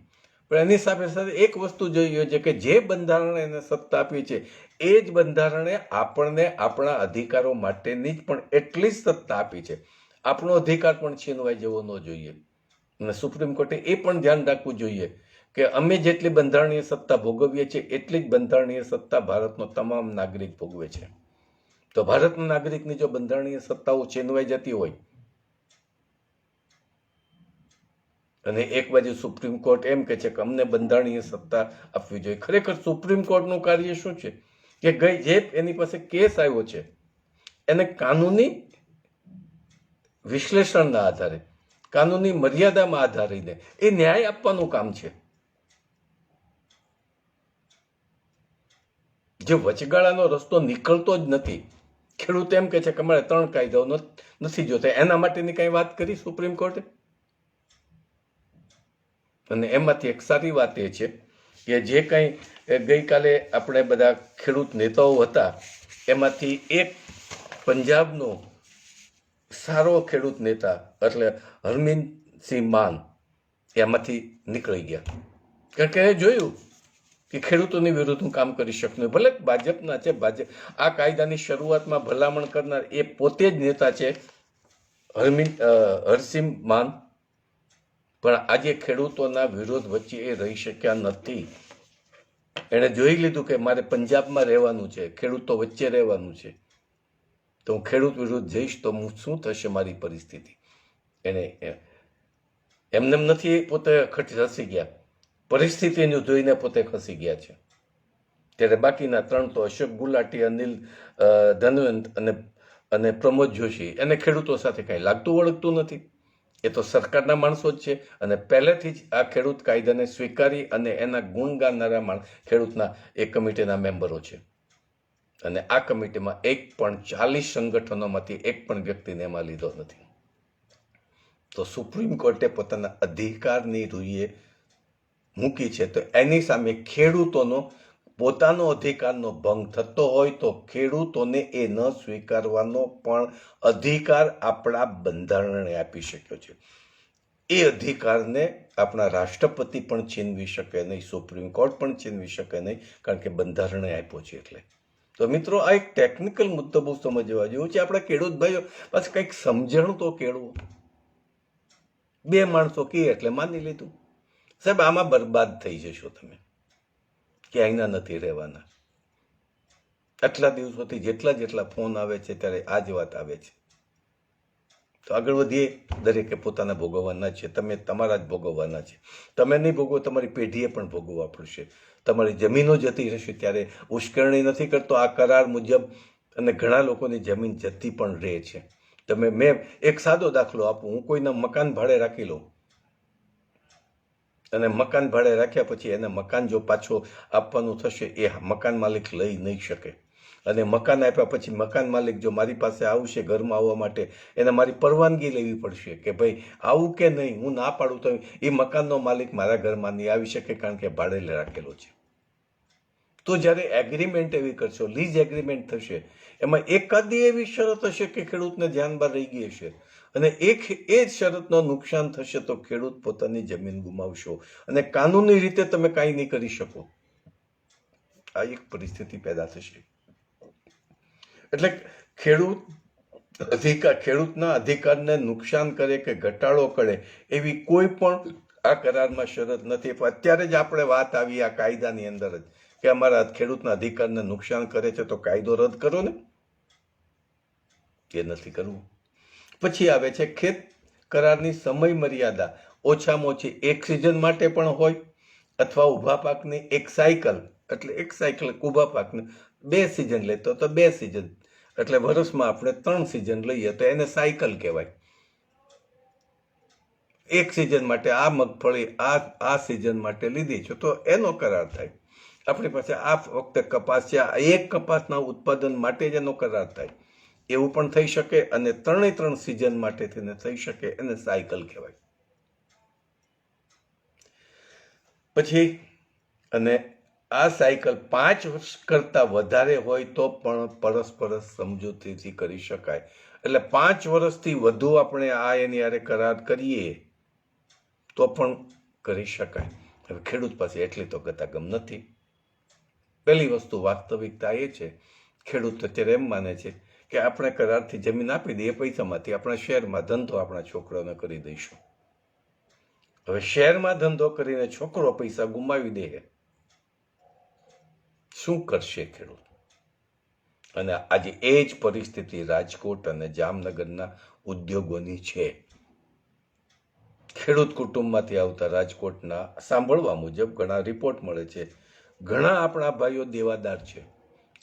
A: પણ એની સાથે સાથે એક વસ્તુ જોઈએ છે કે જે બંધારણે એને સત્તા આપી છે એ જ બંધારણે આપણને આપણા અધિકારો માટેની જ પણ એટલી જ સત્તા આપી છે. આપણો અધિકાર પણ છીનવાય જેવો ન જોઈએ. અને સુપ્રીમ કોર્ટે એ પણ ધ્યાન રાખવું જોઈએ કે અમે જેટલી બંધારણીય સત્તા ભોગવીએ છીએ એટલી જ બંધારણીય સત્તા ભારતનો તમામ નાગરિક ભોગવે છે. તો ભારતના નાગરિકની જો બંધારણીય સત્તાઓ છીનવાઈ જતી હોય અને એક બાજુ સુપ્રીમ કોર્ટ એમ કે છે કે અમને બંધારણીય સત્તા આપવી જોઈએ, ખરેખર સુપ્રીમ કોર્ટનું કાર્ય શું છે કે જે એની પાસે કેસ આવ્યો છે એને કાનૂની વિશ્લેષણના આધારે, કાનૂની મર્યાદામાં આધારીને એ ન્યાય આપવાનું કામ છે. જે વચગાળાનો રસ્તો નીકળતો જ નથી. ખેડૂત એમ કે છે કે અમારે 3 કાયદાઓ નથી જોતા, એના માટેની કઈ વાત કરી સુપ્રીમ કોર્ટે? અને એમાંથી એક સારી વાત એ છે કે જે કંઈ ગઈકાલે આપણે બધા ખેડૂત નેતાઓ હતા એમાંથી એક પંજાબનો સારો ખેડૂત નેતા એટલે હરમિંદરસિંહ માન એમાંથી નીકળી ગયા. કારણ કે એ જોયું કે ખેડૂતોની વિરુદ્ધ હું કામ કરી શકું નહીં. ભલે ભાજપના છે, ભાજપ આ કાયદાની શરૂઆતમાં ભલામણ કરનાર એ પોતે જ નેતા છે હરસિંહ માન, પણ આજે ખેડૂતોના વિરોધ વચ્ચે એ રહી શક્યા નથી. એણે જોઈ લીધું કે મારે પંજાબમાં રહેવાનું છે, ખેડૂતો વચ્ચે રહેવાનું છે, તો હું ખેડૂત વિરુદ્ધ જઈશ તો શું થશે મારી પરિસ્થિતિ? એને એમને નથી પોતે ખસી ગયા, પરિસ્થિતિને જોઈને પોતે ખસી ગયા છે. ત્યારે બાકીના 3 તો અશોક ગુલાટી, અનિલ ધનવંત અને પ્રમોદ જોશી, એને ખેડૂતો સાથે કાંઈ લાગતું વળગતું નથી. એ તો સરકારના માણસો જ છે અને પહેલેથી જ આ ખેડૂત કાયદાને સ્વીકારી અને એના ગુણ ગાનારા ખેડૂતના એ કમિટીના મેમ્બરો છે. અને આ કમિટીમાં 40 સંગઠનોમાંથી એક પણ વ્યક્તિને એમાં લીધો નથી. તો સુપ્રીમ કોર્ટે પોતાના અધિકારની રૂએ મૂકી છે, તો એની સામે ખેડૂતોનો પોતાનો અધિકારનો ભંગ થતો હોય તો ખેડૂતોને એ ન સ્વીકારવાનો પણ અધિકાર આપણા બંધારણે આપી શક્યો છે. એ અધિકારને આપણા રાષ્ટ્રપતિ પણ છીનવી શકે નહીં, સુપ્રીમ કોર્ટ પણ છીનવી શકે નહીં, કારણ કે બંધારણે આપ્યો છે. એટલે તો મિત્રો આ એક ટેકનિકલ મુદ્દો બહુ સમજવા જેવો છે. આપણા ખેડૂત ભાઈઓ પાછું કંઈક સમજણ તો કેળવો. 2 માણસો કહે એટલે માની લીધું. સાહેબ આમાં બરબાદ થઈ જશો તમે. કે અહીંના નથી રહેવાના. આટલા દિવસોથી જેટલા ફોન આવે છે ત્યારે આ જ વાત આવે છે. તો આગળ વધીએ. દરેકે પોતાના ભોગવવાના છે, તમે તમારા જ ભોગવવાના છે. તમે નહીં ભોગવો, તમારી પેઢીએ પણ ભોગવવા પડશે. તમારી જમીનો જતી રહેશે ત્યારે ઉશ્કેરણી નથી કરતો આ કરાર મુજબ, અને ઘણા લોકોની જમીન જતી પણ રહે છે. મેં એક સાદો દાખલો આપું. હું કોઈના મકાન ભાડે રાખી લઉં અને મકાન ભાડે રાખ્યા પછી એને મકાન જો પાછો આપવાનું થશે એ મકાન માલિક લઈ નહીં શકે. અને મકાન આપ્યા પછી મકાન માલિક જો મારી પાસે આવશે ઘરમાં આવવા માટે, એને મારી પરવાનગી લેવી પડશે કે ભાઈ આવું કે નહીં. હું ના પાડું તો એ મકાનનો માલિક મારા ઘરમાં નહીં આવી શકે, કારણ કે ભાડે રાખેલો છે. તો જ્યારે એગ્રીમેન્ટ એવી કરશો, લીઝ એગ્રીમેન્ટ થશે, એમાં એકાદી એવી શરત હશે કે ખેડૂતને ધ્યાન બહાર રહી ગઈ હશે, અને એ જ શરતનો નુકસાન થશે તો ખેડૂત પોતાની જમીન ગુમાવશો અને કાનૂની રીતે તમે કાંઈ નહીં કરી શકો. આ એક પરિસ્થિતિ પેદા થશે. એટલે ખેડૂતના અધિકારને નુકસાન કરે કે ઘટાડો કરે એવી કોઈ પણ આ કરારમાં શરત નથી. અત્યારે જ આપણે વાત આવી આ કાયદાની અંદર જ કે અમારા ખેડૂતના અધિકારને નુકસાન કરે છે તો કાયદો રદ કરો ને. એ નથી કરવું. પછી આવે છે ખેત કરારની સમય મર્યાદા. ઓછામાં ઓછી એક સિઝન માટે પણ હોય, અથવા ઊભા પાકની એક સાયકલ, એટલે એક સાયકલ ઊભા પાકને 2 સિઝન લેતો તો 2 સિઝન, એટલે વર્ષમાં આપણે 3 સિઝન લઈએ તો એને સાયકલ કહેવાય. એક સિઝન માટે આ મગફળી આ સિઝન માટે લીધી છે તો એનો કરાર થાય. આપણી પાસે આ વખતે કપાસ છે, એક કપાસના ઉત્પાદન માટે જ એનો કરાર થાય. એવું પણ થઈ શકે, અને 3 સિઝન માટે થઈને થઈ શકે, એને સાયકલ કહેવાય. પછી અને આ સાયકલ 5 વર્ષ કરતા વધારે હોય તો પણ પરસ્પર સમજૂતીથી કરી શકાય. એટલે 5 વર્ષથી વધુ આપણે આ એની હારે કરાર કરીએ તો પણ કરી શકાય. હવે ખેડૂત પાસે એટલી તો ગતાગમ નથી. પહેલી વસ્તુ વાસ્તવિકતા એ છે, ખેડૂત અત્યારે એમ માને છે કે આપણે કરારથી જમીન આપી દઈએ, પૈસામાંથી આપણે શહેરમાં ધંધો આપણા છોકરાઓને કરી દઈશું. હવે શહેરમાં ધંધો કરીને છોકરો પૈસા ગુમાવી દે, શું કરશે ખેડૂત? અને આજે એ જ પરિસ્થિતિ રાજકોટ અને જામનગરના ઉદ્યોગોની છે. ખેડૂત કુટુંબમાંથી આવતા રાજકોટના સાંભળવા મુજબ ઘણા રિપોર્ટ મળે છે, ઘણા આપણા ભાઈઓ દેવાદાર છે,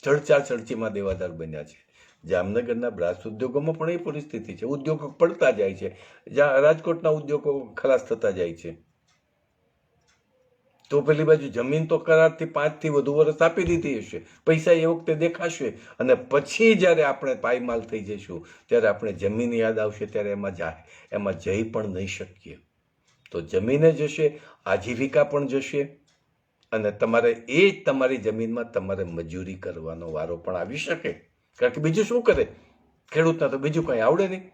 A: ચડચીમાં દેવાદાર બન્યા છે. જામનગરના બ્રાસ ઉદ્યોગોમાં પણ એ પરિસ્થિતિ છે. ઉદ્યોગો પડતા જાય છે, રાજકોટના ઉદ્યોગો ખલાસ થતા જાય છે. તો પેલી બાજુ જમીન તો કરારથી 5 થી વધુ વર્ષ આપી દીધી હશે, પૈસા એ વખતે દેખાશે, અને પછી જ્યારે આપણે પાયમાલ થઈ જઈશું ત્યારે આપણે જમીન યાદ આવશે, ત્યારે એમાં જઈ પણ નહીં શકીએ. તો જમીને જશે, આજીવિકા પણ જશે, અને તમારી જમીનમાં તમારે મજૂરી કરવાનો વારો પણ આવી શકે. કારણ કે બીજું શું કરે ખેડૂતના? તો બીજું કંઈ આવડે નહીં,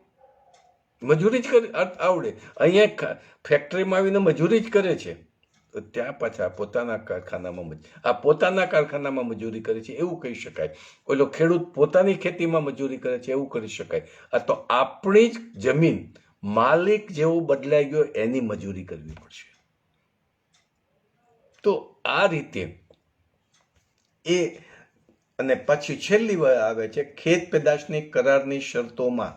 A: મજૂરી જ કરે આવડે. અહીંયા ફેક્ટરીમાં આવીને મજૂરી જ કરે છે, તો ત્યાં પાછા પોતાના કારખાનામાં મજૂરી કરે છે એવું કહી શકાય. ઓલો ખેડૂત પોતાની ખેતીમાં મજૂરી કરે છે એવું કરી શકાય. આ તો આપણી જ જમીન માલિક જેવો બદલાઈ ગયો, એની મજૂરી કરવી પડશે. તો આ રીતે અને પછી છેલ્લી વાર આવે છે ખેત પેદાશની કરારની શરતોમાં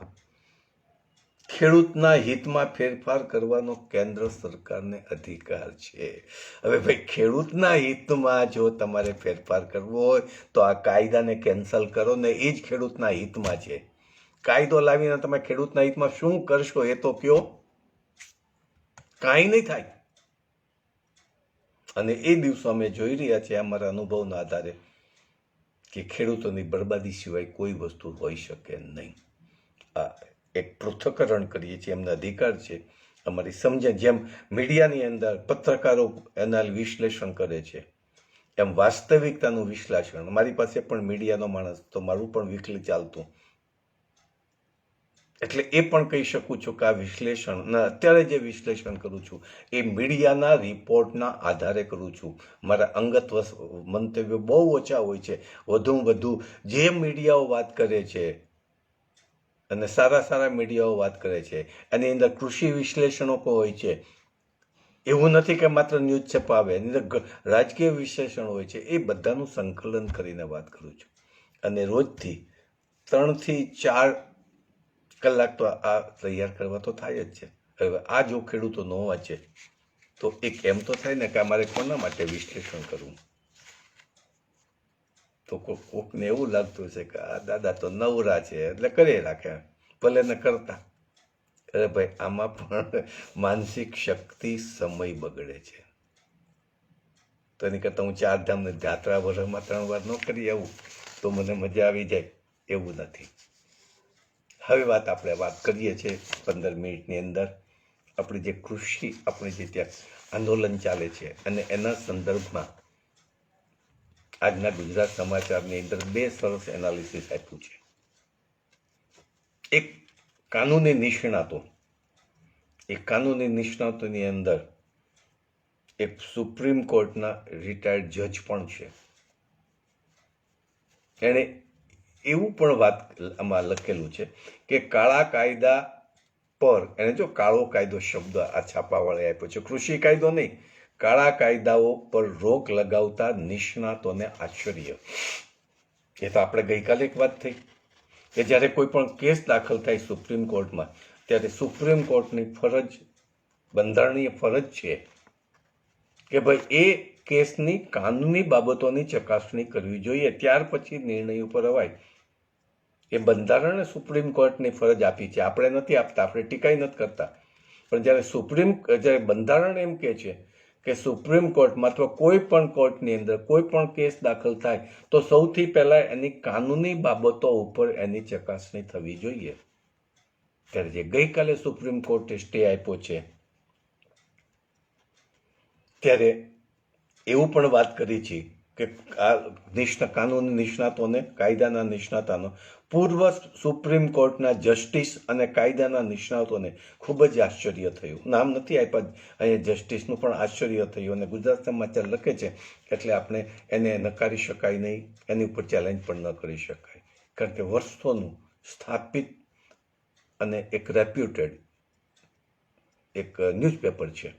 A: ખેડૂતના હિતમાં ફેરફાર કરવાનો કેન્દ્ર સરકારને અધિકાર છે. હવે ભાઈ, ખેડૂતના હિતમાં જો તમારે ફેરફાર કરવો હોય તો આ કાયદાને કેન્સલ કરો ને, એ જ ખેડૂતના હિતમાં છે. કાયદો લાવીને તમે ખેડૂતના હિતમાં શું કરશો એ તો કયો? કાંઈ નહીં થાય. અને એ દિવસો અમે જોઈ રહ્યા છીએ અમારા અનુભવના આધારે કે ખેડૂતોની બરબાદી સિવાય કોઈ વસ્તુ હોઈ શકે નહીં. આ એક પૃથ્થકરણ કરીએ છીએ, એમનો અધિકાર છે. અમારી સમજણ, જેમ મીડિયાની અંદર પત્રકારો એના વિશ્લેષણ કરે છે, એમ વાસ્તવિકતાનું વિશ્લેષણ મારી પાસે પણ મીડિયાનો માણસ તો મારું પણ વીકલી ચાલતું, એટલે એ પણ કહી શકું છું કે આ વિશ્લેષણ અત્યારે જે વિશ્લેષણ કરું છું એ મીડિયાના રિપોર્ટના આધારે કરું છું. મારા અંગત મંતવ્યો બહુ ઓછા હોય છે. વધુમાં વધુ જે મીડિયાઓ વાત કરે છે, અને સારા મીડિયાઓ વાત કરે છે, એની અંદર કૃષિ વિશ્લેષણો હોય છે, એવું નથી કે માત્ર ન્યૂઝ છપાવે, એની અંદર રાજકીય વિશ્લેષણ હોય છે, એ બધાનું સંકલન કરીને વાત કરું છું. અને રોજથી 3 થી 4 કલાક તો આ તૈયાર કરવા તો થાય જ છે. હવે આ જો ખેડૂતો ન વાંચે તો એક એમ તો થાય ને કે અમારે કોના માટે વિશ્લેષણ કરવું. તો કોકને એવું લાગતું છે કે આ દાદા તો નવરા છે એટલે કરી રાખે, ભલે ને કરતા. અરે ભાઈ, આમાં પણ માનસિક શક્તિ, સમય બગડે છે. તો એની કરતાં હું 4 ધામને જાત્રા વર્ષમાં 3 વાર ન કરી આવું તો મને મજા આવી જાય, એવું નથી. હવે આપણે વાત કરીએ છીએ 15 મિનિટની અંદર આપણી જે કૃષિ, આપણે જે ત્યાં આંદોલન ચાલે છે અને એના સંદર્ભમાં આજના ગુજરાત સમાચારની અંદર 2 સરસ એનાલિસિસ આપ્યું છે. એક કાનૂની નિષ્ણાતો, એ કાનૂની નિષ્ણાતોની અંદર એક સુપ્રીમ કોર્ટના રિટાયર્ડ જજ પણ છે. એણે એવું પણ વાત આમાં લખેલું છે કે કાળા કાયદા પર, એને જો કાળો કાયદો શબ્દ આ છાપાવાળે આપ્યો છે, કૃષિ કાયદો નહીં, કાળા કાયદાઓ પર રોક લગાવતા નિષ્ણાતોને આશ્ચર્ય. એ તો આપણે ગઈકાલે એક વાત થઈ કે જ્યારે કોઈ પણ કેસ દાખલ થાય સુપ્રીમ કોર્ટમાં, ત્યારે સુપ્રીમ કોર્ટની ફરજ, બંધારણીય ફરજ છે કે ભાઈ એ કેસની કાનૂની બાબતોની ચકાસણી કરવી જોઈએ, ત્યાર પછી નિર્ણય ઉપર અવાય. એ બંધારણે સુપ્રીમ કોર્ટની ફરજ આપી છે, આપણે નથી આપતા, આપણે ટીકાઈ નથી કરતા. પણ જ્યારે બંધારણ એમ કહે છે કે સુપ્રીમ કોર્ટમાં અથવા કોઈ પણ કોર્ટની અંદર કોઈ પણ કેસ દાખલ થાય તો સૌથી પહેલા એની કાનૂની બાબતો ઉપર એની ચકાસણી થવી જોઈએ. ત્યારે જે ગઈકાલે સુપ્રીમ કોર્ટે સ્ટે આપ્યો છે, ત્યારે એવું પણ વાત કરી છે કે આ કાનૂની નિષ્ણાતોને, કાયદાના નિષ્ણાતોનો, પૂર્વ સુપ્રીમ કોર્ટના જસ્ટિસ અને કાયદાના નિષ્ણાતોને ખૂબ જ આશ્ચર્ય થયું. નામ નથી આપ્યા અહીંયા જસ્ટિસનું, પણ આશ્ચર્ય થયું. અને ગુજરાત સમાચાર લખે છે એટલે આપણે એને નકારી શકાય નહીં, એની ઉપર ચેલેન્જ પણ ન કરી શકાય, કારણ કે વર્ષોનું સ્થાપિત અને એક રેપ્યુટેડ એક ન્યૂઝપેપર છે.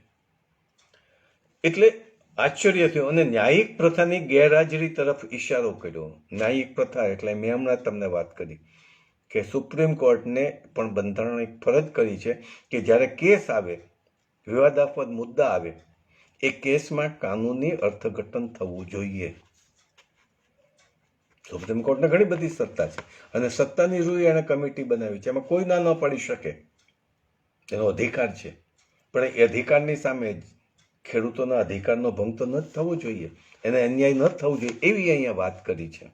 A: એટલે આશ્ચર્ય થયું. અને ન્યાયિક પ્રથાની ગેરહાજરી તરફ ઈશારો કર્યો. ન્યાયિક પ્રથા એટલે મેં હમણાં તમને વાત કરી કે સુપ્રીમ કોર્ટને પણ બંધારણ એક ફરજ કરી છે કે જ્યારે કેસ આવે, વિવાદાસ્પદ મુદ્દા આવે, એ કેસમાં કાનૂની અર્થઘટન થવું જોઈએ. સુપ્રીમ કોર્ટને ઘણી બધી સત્તા છે અને સત્તાની રૂએ એણે કમિટી બનાવી છે, એમાં કોઈ ના ન પાડી શકે, એનો અધિકાર છે. પણ એ અધિકારની સામે ખેડૂતોના અધિકારનો ભંગ તો ન જ થવો જોઈએ, એને અન્યાય ન થવો જોઈએ, એવી અહીંયા વાત કરી છે.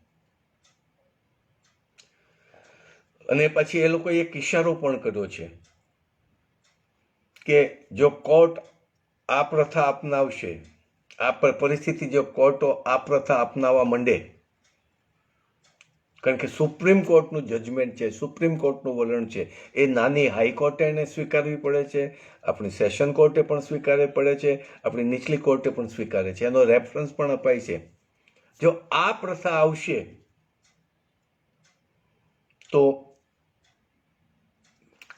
A: અને પછી એ લોકોએ એક ઇશારો પણ કર્યો છે કે જો કોર્ટ આ પ્રથા અપનાવશે, આ પરિસ્થિતિ જો કોર્ટો આ પ્રથા અપનાવવા માંડે, કારણ કે સુપ્રીમ કોર્ટનું જજમેન્ટ છે, સુપ્રીમ કોર્ટનું વલણ છે, એ નાની હાઈકોર્ટે એને સ્વીકારવી પડે છે, આપણી સેશન કોર્ટે પણ સ્વીકારવી પડે છે, આપણી નીચલી કોર્ટે પણ સ્વીકારે છે, એનો રેફરન્સ પણ અપાય છે. જો આ પ્રથા આવશે તો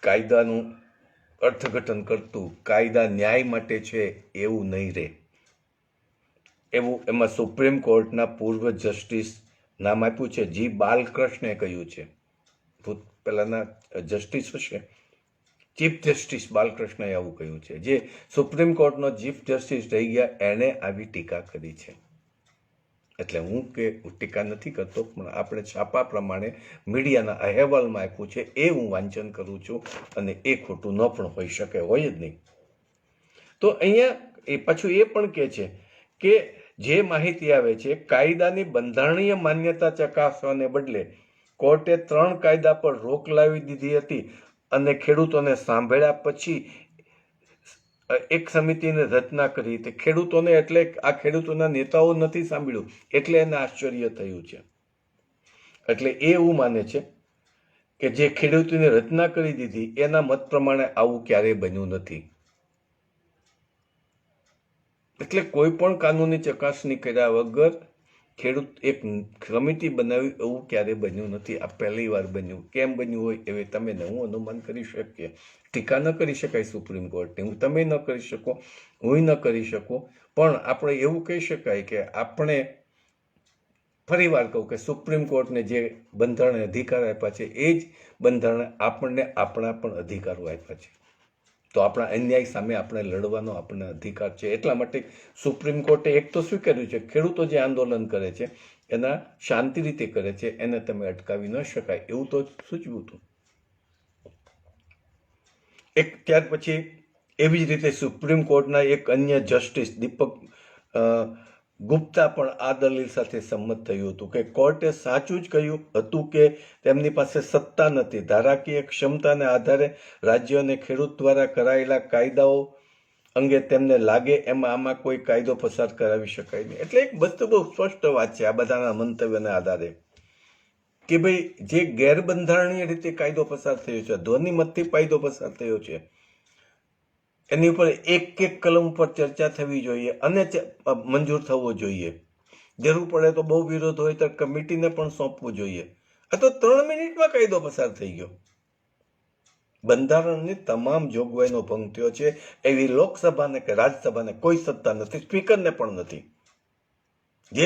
A: કાયદાનું અર્થઘટન કરતું, કાયદા ન્યાય માટે છે એવું નહીં રહે. એવું એમાં સુપ્રીમ કોર્ટના પૂર્વ જસ્ટિસ નામ આપ્યું છે, જી બાલકૃષ્ણે કહ્યું છે. પહેલાના જસ્ટિસ હશે, ચીફ જસ્ટિસ બાલકૃષ્ણએ આવું કહ્યું છે. જે સુપ્રીમ કોર્ટનો ચીફ જસ્ટિસ રહી ગયા, એણે આવી ટીકા કરી છે. એટલે હું ટીકા નથી કરતો, પણ આપણે છાપા પ્રમાણે મીડિયાના અહેવાલમાં આપ્યું છે, એ હું વાંચન કરું છું, અને એ ખોટું ન પણ હોઈ શકે, હોય જ નહીં. તો અહીંયા એ પાછું એ પણ કહે છે કે જે માહિતી આવે છે, કાયદાની બંધારણીય માન્યતા ચકાસવાને બદલે કોર્ટે 3 કાયદા પર રોક લાવી દીધી હતી અને ખેડૂતોને સાંભળ્યા પછી એક સમિતિની રચના કરી હતી. ખેડૂતોને એટલે આ ખેડૂતોના નેતાઓ નથી સાંભળ્યું, એટલે એને આશ્ચર્ય થયું છે. એટલે એ એવું માને છે કે જે ખેડૂતોની રચના કરી દીધી એના મત પ્રમાણે આવું ક્યારેય બન્યું નથી. એટલે કોઈ પણ કાનૂની ચકાસણી કર્યા વગર ખેડૂત એક કમિટી બનાવી એવું ક્યારે બન્યું નથી. આ પહેલી વાર બન્યું. કેમ બન્યું હોય એવી તમે હું અનુમાન કરી શકીએ. ટીકા ન કરી શકાય સુપ્રીમ કોર્ટની, તમે ન કરી શકો, હું ન કરી શકું, પણ આપણે એવું કહી શકાય કે આપણે ફરી વાર કહું કે સુપ્રીમ કોર્ટને જે બંધારણે અધિકાર આપ્યા છે એ જ બંધારણે આપણને આપણા પણ અધિકારો આપ્યા છે. તો આપણા અન્યાય સામે આપણે લડવાનો આપણને અધિકાર છે. એટલા માટે સુપ્રીમ કોર્ટે એક તો સ્વીકાર્યું છે, ખેડૂતો જે આંદોલન કરે છે એના શાંતિ રીતે કરે છે, એને તમે અટકાવી ન શકાય એવું તો સૂચવ્યું હતું. ત્યાર પછી એવી જ રીતે સુપ્રીમ કોર્ટના એક અન્ય જસ્ટિસ દીપક ગુપ્તા પણ આ દલીલ સાથે સંમત થયું હતું કે કોર્ટે સાચું જ કહ્યું હતું કે તેમની પાસે સત્તા નથી. ધારાકીય ક્ષમતાને આધારે રાજ્ય અને ખેડૂત દ્વારા કરાયેલા કાયદાઓ અંગે તેમને લાગે એમાં આમાં કોઈ કાયદો પસાર કરાવી શકાય નહીં. એટલે એક વસ્તુ બહુ સ્પષ્ટ વાત છે આ બધાના મંતવ્યના આધારે કે ભાઈ જે ગેરબંધારણીય રીતે કાયદો પસાર થયો છે, ધ્વનિમતથી કાયદો પસાર થયો છે, એની ઉપર એક એક કલમ ઉપર ચર્ચા થવી જોઈએ અને મંજૂર થવો જોઈએ. જરૂર પડે તો બહુ વિરોધ હોય તો કમિટીને પણ સોંપવું જોઈએ. આ તો 3 મિનિટમાં કાયદો પસાર થઈ ગયો. બંધારણની તમામ જોગવાઈનો ભંગ થયો છે. એવી લોકસભાને કે રાજ્યસભાને કોઈ સત્તા નથી, સ્પીકરને પણ નથી. જે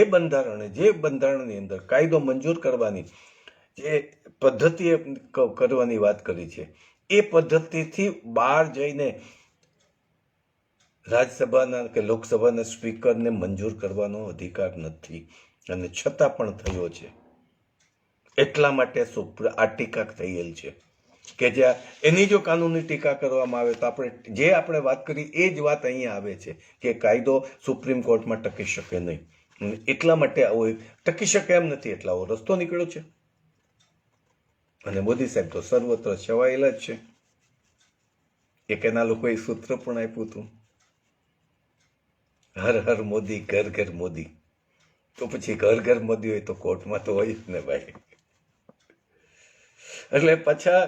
A: બંધારણની અંદર કાયદો મંજૂર કરવાની જે પદ્ધતિ કરવાની વાત કરી છે એ પદ્ધતિથી બહાર જઈને રાજ્યસભાના કે લોકસભાના સ્પીકરને મંજૂર કરવાનો અધિકાર નથી અને છતાં પણ થયો છે. એટલા માટે આ ટીકા થયેલ છે કે જ્યાં એની જો કાનૂની ટીકા કરવામાં આવે તો આપણે વાત કરી એ જ વાત અહીંયા આવે છે કે કાયદો સુપ્રીમ કોર્ટમાં ટકી શકે નહીં. એટલા માટે આવો ટકી શકે એમ નથી, એટલે આવો રસ્તો નીકળ્યો છે. અને મોદી સાહેબ તો સર્વત્ર છવાયેલા જ છે. એક એના લોકોએ સૂત્ર પણ આપ્યું હતું, હર હર મોદી ઘર ઘર મોદી. તો પછી ઘર ઘર મોદી હોય તો કોર્ટમાં તો હોય જ ને ભાઈ. એટલે પાછા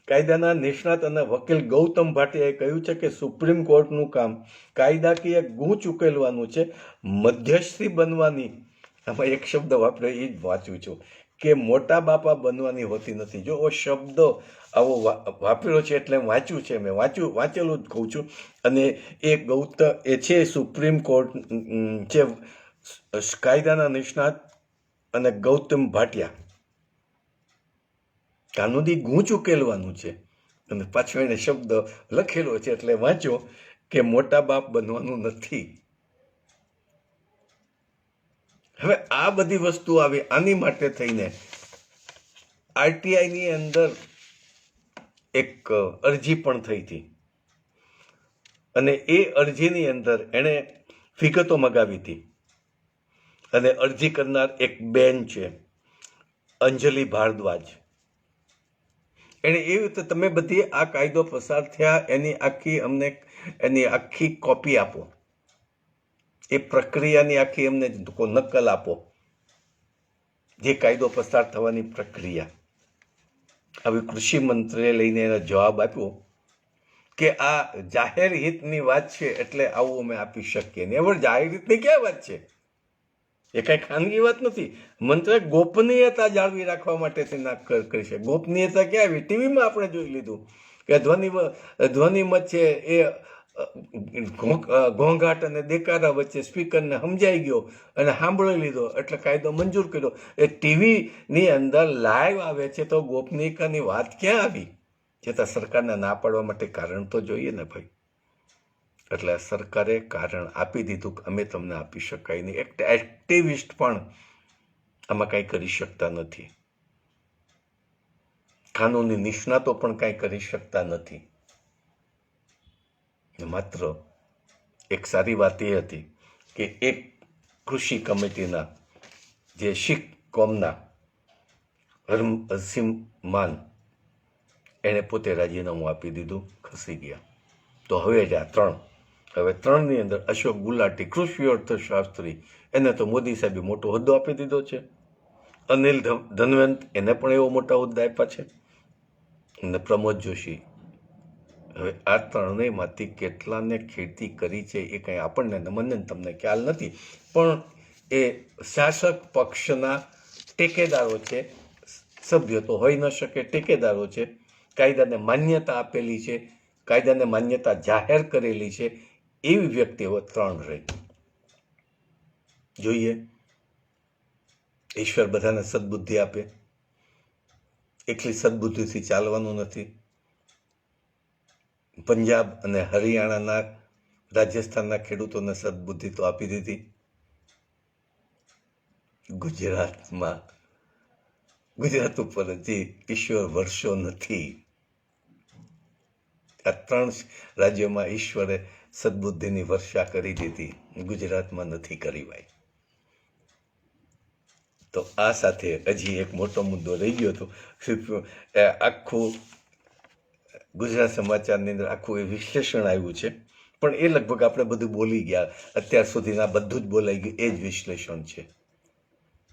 A: કાયદાના નિષ્ણાત અને વકીલ ગૌતમ ભાટિયાએ કહ્યું છે કે સુપ્રીમ કોર્ટનું કામ કાયદાકીય ગૂંચ ઉકેલવાનું છે, મધ્યસ્થી બનવાની. આમાં એક શબ્દ વાપર્યો એ જ વાંચું છું કે મોટા બાપા બનવાની હોતી નથી. જો શબ્દ આવો વાપર્યો છે એટલે વાંચ્યું છે, મેં વાંચેલું જ કહું છું. અને એ છે સુપ્રીમ કોર્ટ છે કાયદાના નિષ્ણાત અને ગૌતમ ભાટિયા. કાનૂની ગૂંચ ઉકેલવાનું છે અને પાછો એને શબ્દ લખેલો છે એટલે વાંચો કે મોટા બાપ બનવાનું નથી. હવે આ બધી વસ્તુ આવી. આની માટે થઈને આરટીઆઈની અંદર એક અરજી પણ થઈ હતી અને એ અરજીની અંદર એણે વિગતો મગાવી હતી અને અરજી કરનાર એક બેન છે અંજલિ ભારદ્વાજ. એણે એવી રીતે તમે બધી આ કાયદો પસાર થયા એની આખી કોપી આપો, એ પ્રક્રિયાની આખી અમને નકલ આપો, જે કાયદો પસાર થવાની પ્રક્રિયા. આવી કૃષિ મંત્રીએ લઈને એનો જવાબ આપ્યો કે આ જાહેર હિતની વાત છે એટલે આવું અમે આપી શકીએ નહીં. હવે જાહેર હિતની ક્યાં વાત છે? એ કઈ ખાનગી વાત નથી. મંત્રી ગોપનીયતા જાળવી રાખવા માટે કરી છે. ગોપનીયતા ક્યાં આવી? ટીવીમાં આપણે જોઈ લીધું કે ધ્વનિમત છે એ ઘોંઘાટ અને દેકારા વચ્ચે સ્પીકરને સમજાઈ ગયો અને સાંભળી લીધો એટલે કાયદો મંજૂર કર્યો. એ ટીવીની અંદર લાઈવ આવે છે તો ગોપનીયતાની વાત ક્યાં આવી? છતાં સરકારને ના પાડવા માટે કારણ તો જોઈએ ને ભાઈ. એટલે સરકારે કારણ આપી દીધું કે અમે તમને આપી શકાય નહીં. એક એક્ટિવિસ્ટ પણ આમાં કાંઈ કરી શકતા નથી, કાનૂની નિષ્ણાતો પણ કાંઈ કરી શકતા નથી. માત્ર એક સારી વાત એ હતી કે એક કૃષિ કમિટીના જે શીખ કોમના હરસિમ માન એણે પોતે રાજીનામું આપી દીધું, ખસી ગયા. તો હવે જ આ હવે 3ની અંદર અશોક ગુલાટી કૃષિ અર્થશાસ્ત્રી એને તો મોદી સાહેબે મોટો હોદ્દો આપી દીધો છે. અનિલ ધનવંત એને પણ એવો મોટા હોદ્દા આપ્યા છે અને પ્રમોદ જોશી. હવે આ 3માંથી કેટલાને ખેતી કરી છે એ કંઈ આપણને મને તમને ખ્યાલ નથી, પણ એ શાસક પક્ષના ટેકેદારો છે, સભ્યો તો હોઈ ન શકે, ટેકેદારો છે, કાયદાને માન્યતા આપેલી છે, કાયદાને માન્યતા જાહેર કરેલી છે, એવી વ્યક્તિઓ 3 રહી. જોઈએ ઈશ્વર બધાને સદબુદ્ધિ આપે. એકલી સદબુદ્ધિથી ચાલવાનું નથી. પંજાબ અને હરિયાણાના, રાજસ્થાનના ખેડૂતોને સદબુદ્ધિ તો આપી દીધી. ગુજરાત ઉપર હજી ઈશ્વર વરસ્યો નથી. આ 3 રાજ્યોમાં ઈશ્વરે સદબુદ્ધિની વર્ષા કરી દીધી, ગુજરાતમાં નથી કરી ભાઈ. તો આ સાથે હજી એક મોટો મુદ્દો રહી ગયો હતો. આખું ગુજરાત સમાચારની અંદર આખું એ વિશ્લેષણ આવ્યું છે, પણ એ લગભગ આપણે બધું બોલી ગયા. અત્યાર સુધીના બધું જ બોલાઈ ગયું, એ જ વિશ્લેષણ છે.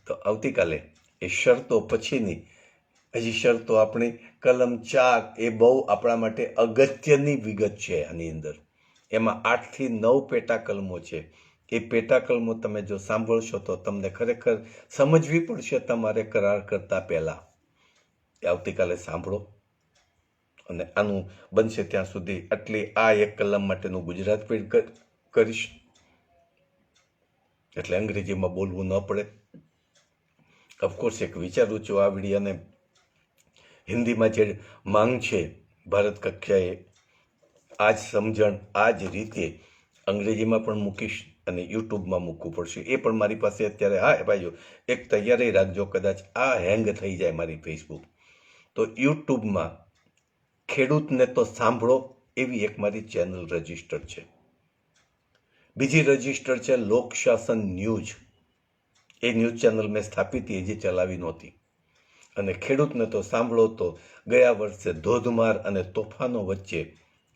A: તો આવતીકાલે એ શરતો પછીની હજી શરતો આપણી કલમ 4 એ બહુ આપણા માટે અગત્યની વિગત છે. આની અંદર એમાં 8 થી 9 પેટા કલમો છે. એ પેટા કલમો તમે જો સાંભળશો તો તમને ખરેખર સમજવી પડશે તમારે કરાર કરતા પહેલા. આવતીકાલે સાંભળો અને આનું બનશે ત્યાં સુધી આટલી આ એક કલમ માટેનું ગુજરાત પેડ કરીશ, એટલે અંગ્રેજીમાં બોલવું ન પડે. ઓફકોર્સ એક વિચારું છું આ વિડીયોને હિન્દીમાં જે માંગ છે ભારત કક્ષાએ, આ જ સમજણ આ જ રીતે અંગ્રેજીમાં પણ મૂકીશ અને યુટ્યુબમાં મૂકવું પડશે. એ પણ મારી પાસે અત્યારે, હા ભાઈઓ એક તૈયારી રાખજો, કદાચ આ હેંગ થઈ જાય મારી ફેસબુક, તો યુટ્યુબમાં ખેડૂતને તો સાંભળો એવી એક મારી ચેનલ રજિસ્ટર છે. બીજી રજિસ્ટર છે લોકશાસન ન્યૂઝ. એ ન્યૂઝ ચેનલ મેં સ્થાપિત હજી ચલાવી નહોતી. અને ખેડૂતને તો સાંભળો તો ગયા વર્ષે ધોધમાર અને તોફાનો વચ્ચે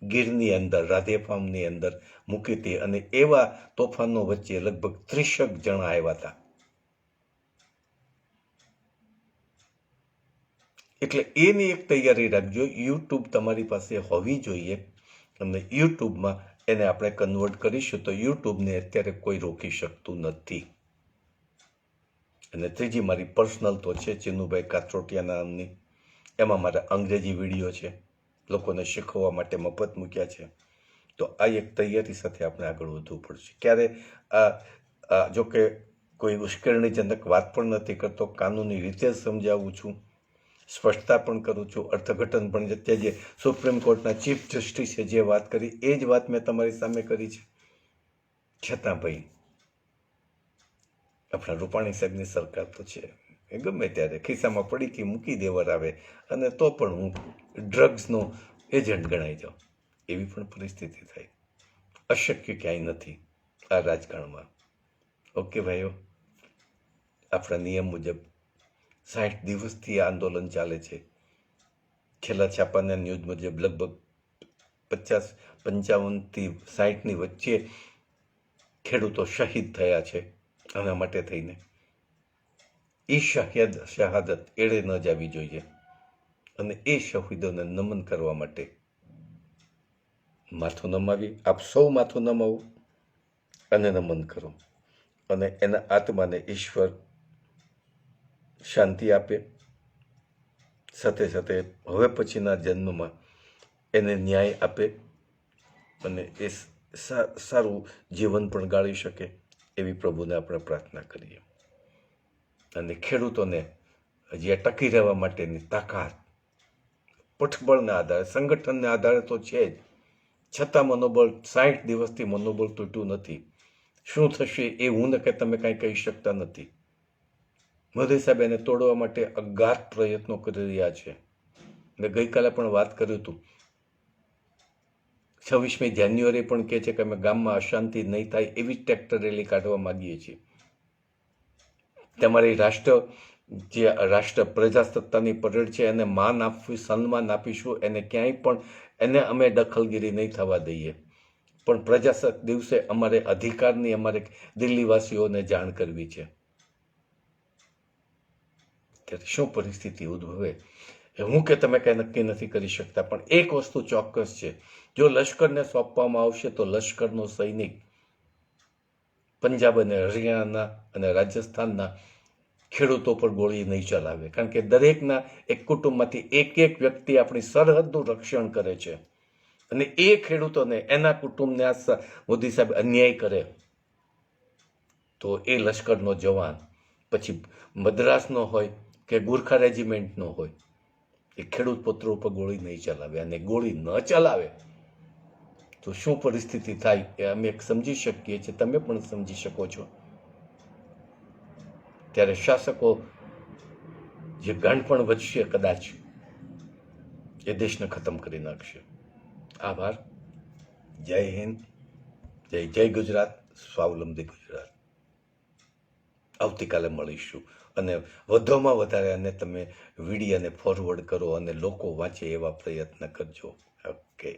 A: ગીરની અંદર, રાધે ફાર્મની અંદર મૂકી હતી, અને એવા તોફાનો વચ્ચે લગભગ 30 જણા આવ્યા હતા. એટલે એની એક તૈયારી રાખજો. યુટ્યુબ તમારી પાસે હોવી જોઈએ, અને યુટ્યુબમાં એને આપણે કન્વર્ટ કરીશું તો યુટ્યુબને અત્યારે કોઈ રોકી શકતું નથી. અને ત્રીજી મારી પર્સનલ તો છે ચિનુભાઈ કાત્રોટિયા નામની, એમાં મારા અંગ્રેજી વિડીયો છે, લોકોને શીખવવા માટે મફત મૂક્યા છે. તો આ એક તૈયારી સાથે આપણે આગળ વધવું પડશે. ક્યારે જો કે કોઈ ઉશ્કેરણીજનક વાત પણ નથી કરતો, કાનૂની રીતે જ સમજાવું છું, સ્પષ્ટતા પણ કરું છું, અર્થઘટન પણ. અત્યારે જે સુપ્રીમ કોર્ટના ચીફ જસ્ટિસે જે વાત કરી એ જ વાત મેં તમારી સામે કરી છે. છતાં ભાઈ આપણા રૂપાણી સાહેબની સરકાર તો છે, એ ગમે ત્યારે ખિસ્સામાં પડીકી મૂકી દેવા આવે, અને તો પણ હું ડ્રગ્સનો એજન્ટ ગણાઈ જાઉં, એવી પણ પરિસ્થિતિ થાય. અશક્ય ક્યાંય નથી આ રાજકારણમાં. ઓકે ભાઈઓ, આપણા નિયમ મુજબ 60 દિવસથી આ આંદોલન ચાલે છે. છેલ્લા છાપાના ન્યૂઝ મુજબ લગભગ 55 થી 60ની વચ્ચે ખેડૂતો શહીદ થયા છે. આના માટે થઈને એ શહાદત એળે ન જવી જોઈએ, અને એ શહીદોને નમન કરવા માટે માથું નમાવી, આપ સૌ માથું નમાવો અને નમન કરો, અને એના આત્માને ઈશ્વર શાંતિ આપે. સાથે સાથે હવે પછીના જન્મમાં એને ન્યાય આપે, અને એ સારું જીવન પણ ગાળી શકે એવી પ્રભુને આપણે પ્રાર્થના કરીએ. અને ખેડૂતોને હજી આ ટકી રહેવા માટેની તાકાત પઠબળના આધારે, સંગઠનના આધારે તો છે જ, છતાં મનોબળ 60 દિવસથી મનોબળ તૂટ્યું નથી. શું થશે એ હું ને કે તમે કાંઈ કહી શકતા નથી. મોદી સાહેબ એને તોડવા માટે અગાધ પ્રયત્નો કરી રહ્યા છે. મેં ગઈકાલે પણ વાત કર્યું હતું. 26મી જાન્યુઆરી પણ કહે છે કે અમે ગામમાં અશાંતિ નહીં થાય એવી ટ્રેક્ટર રેલી કાઢવા માંગીએ છીએ. તમારી રાષ્ટ્ર પ્રજાસત્તાની પરેડ છે, એને માન આપવું, સન્માન આપીશું, એને ક્યાંય પણ એને અમે દખલગીરી નહીં થવા દઈએ. પણ પ્રજાસત્તાક દિવસે અમારે અધિકારની અમારે દિલ્હીવાસીઓને જાણ કરવી છે. ત્યારે શું પરિસ્થિતિ ઉદ્ભવે હું કે તમે કંઈ નક્કી નથી કરી શકતા. પણ એક વસ્તુ ચોક્કસ છે, જો લશ્કરને સોંપવામાં આવશે તો લશ્કરનો સૈનિક પંજાબ અને હરિયાણા અને રાજસ્થાનના ખેડૂતો પર ગોળી નહીં ચલાવે, કારણ કે દરેકના એક કુટુંબમાંથી એક વ્યક્તિ આપણી સરહદનું રક્ષણ કરે છે, અને એ ખેડૂતોને એના કુટુંબને આ મોદી સાહેબ અન્યાય કરે તો એ લશ્કરનો જવાન, પછી મદ્રાસનો હોય કે ગુરખા રેજિમેન્ટનો હોય, એ ખેડૂત પુત્રો ઉપર ગોળી નહીં ચલાવે. અને ગોળી ન ચલાવે તો શું પરિસ્થિતિ થાય એ અમે સમજી શકીએ છીએ, તમે પણ સમજી શકો છો. ત્યારે શાસકો જે ગાંઠપણ વધશે કદાચ એ દેશને ખતમ કરી નાખશે. આભાર. જય હિન્દ, જય ગુજરાત, સ્વાવલંબી ગુજરાત. આવતીકાલે મળીશું, અને વધુમાં વધારે અને તમે વિડીયોને ફોરવર્ડ કરો અને લોકો વાંચે એવા પ્રયત્ન કરજો. ઓકે.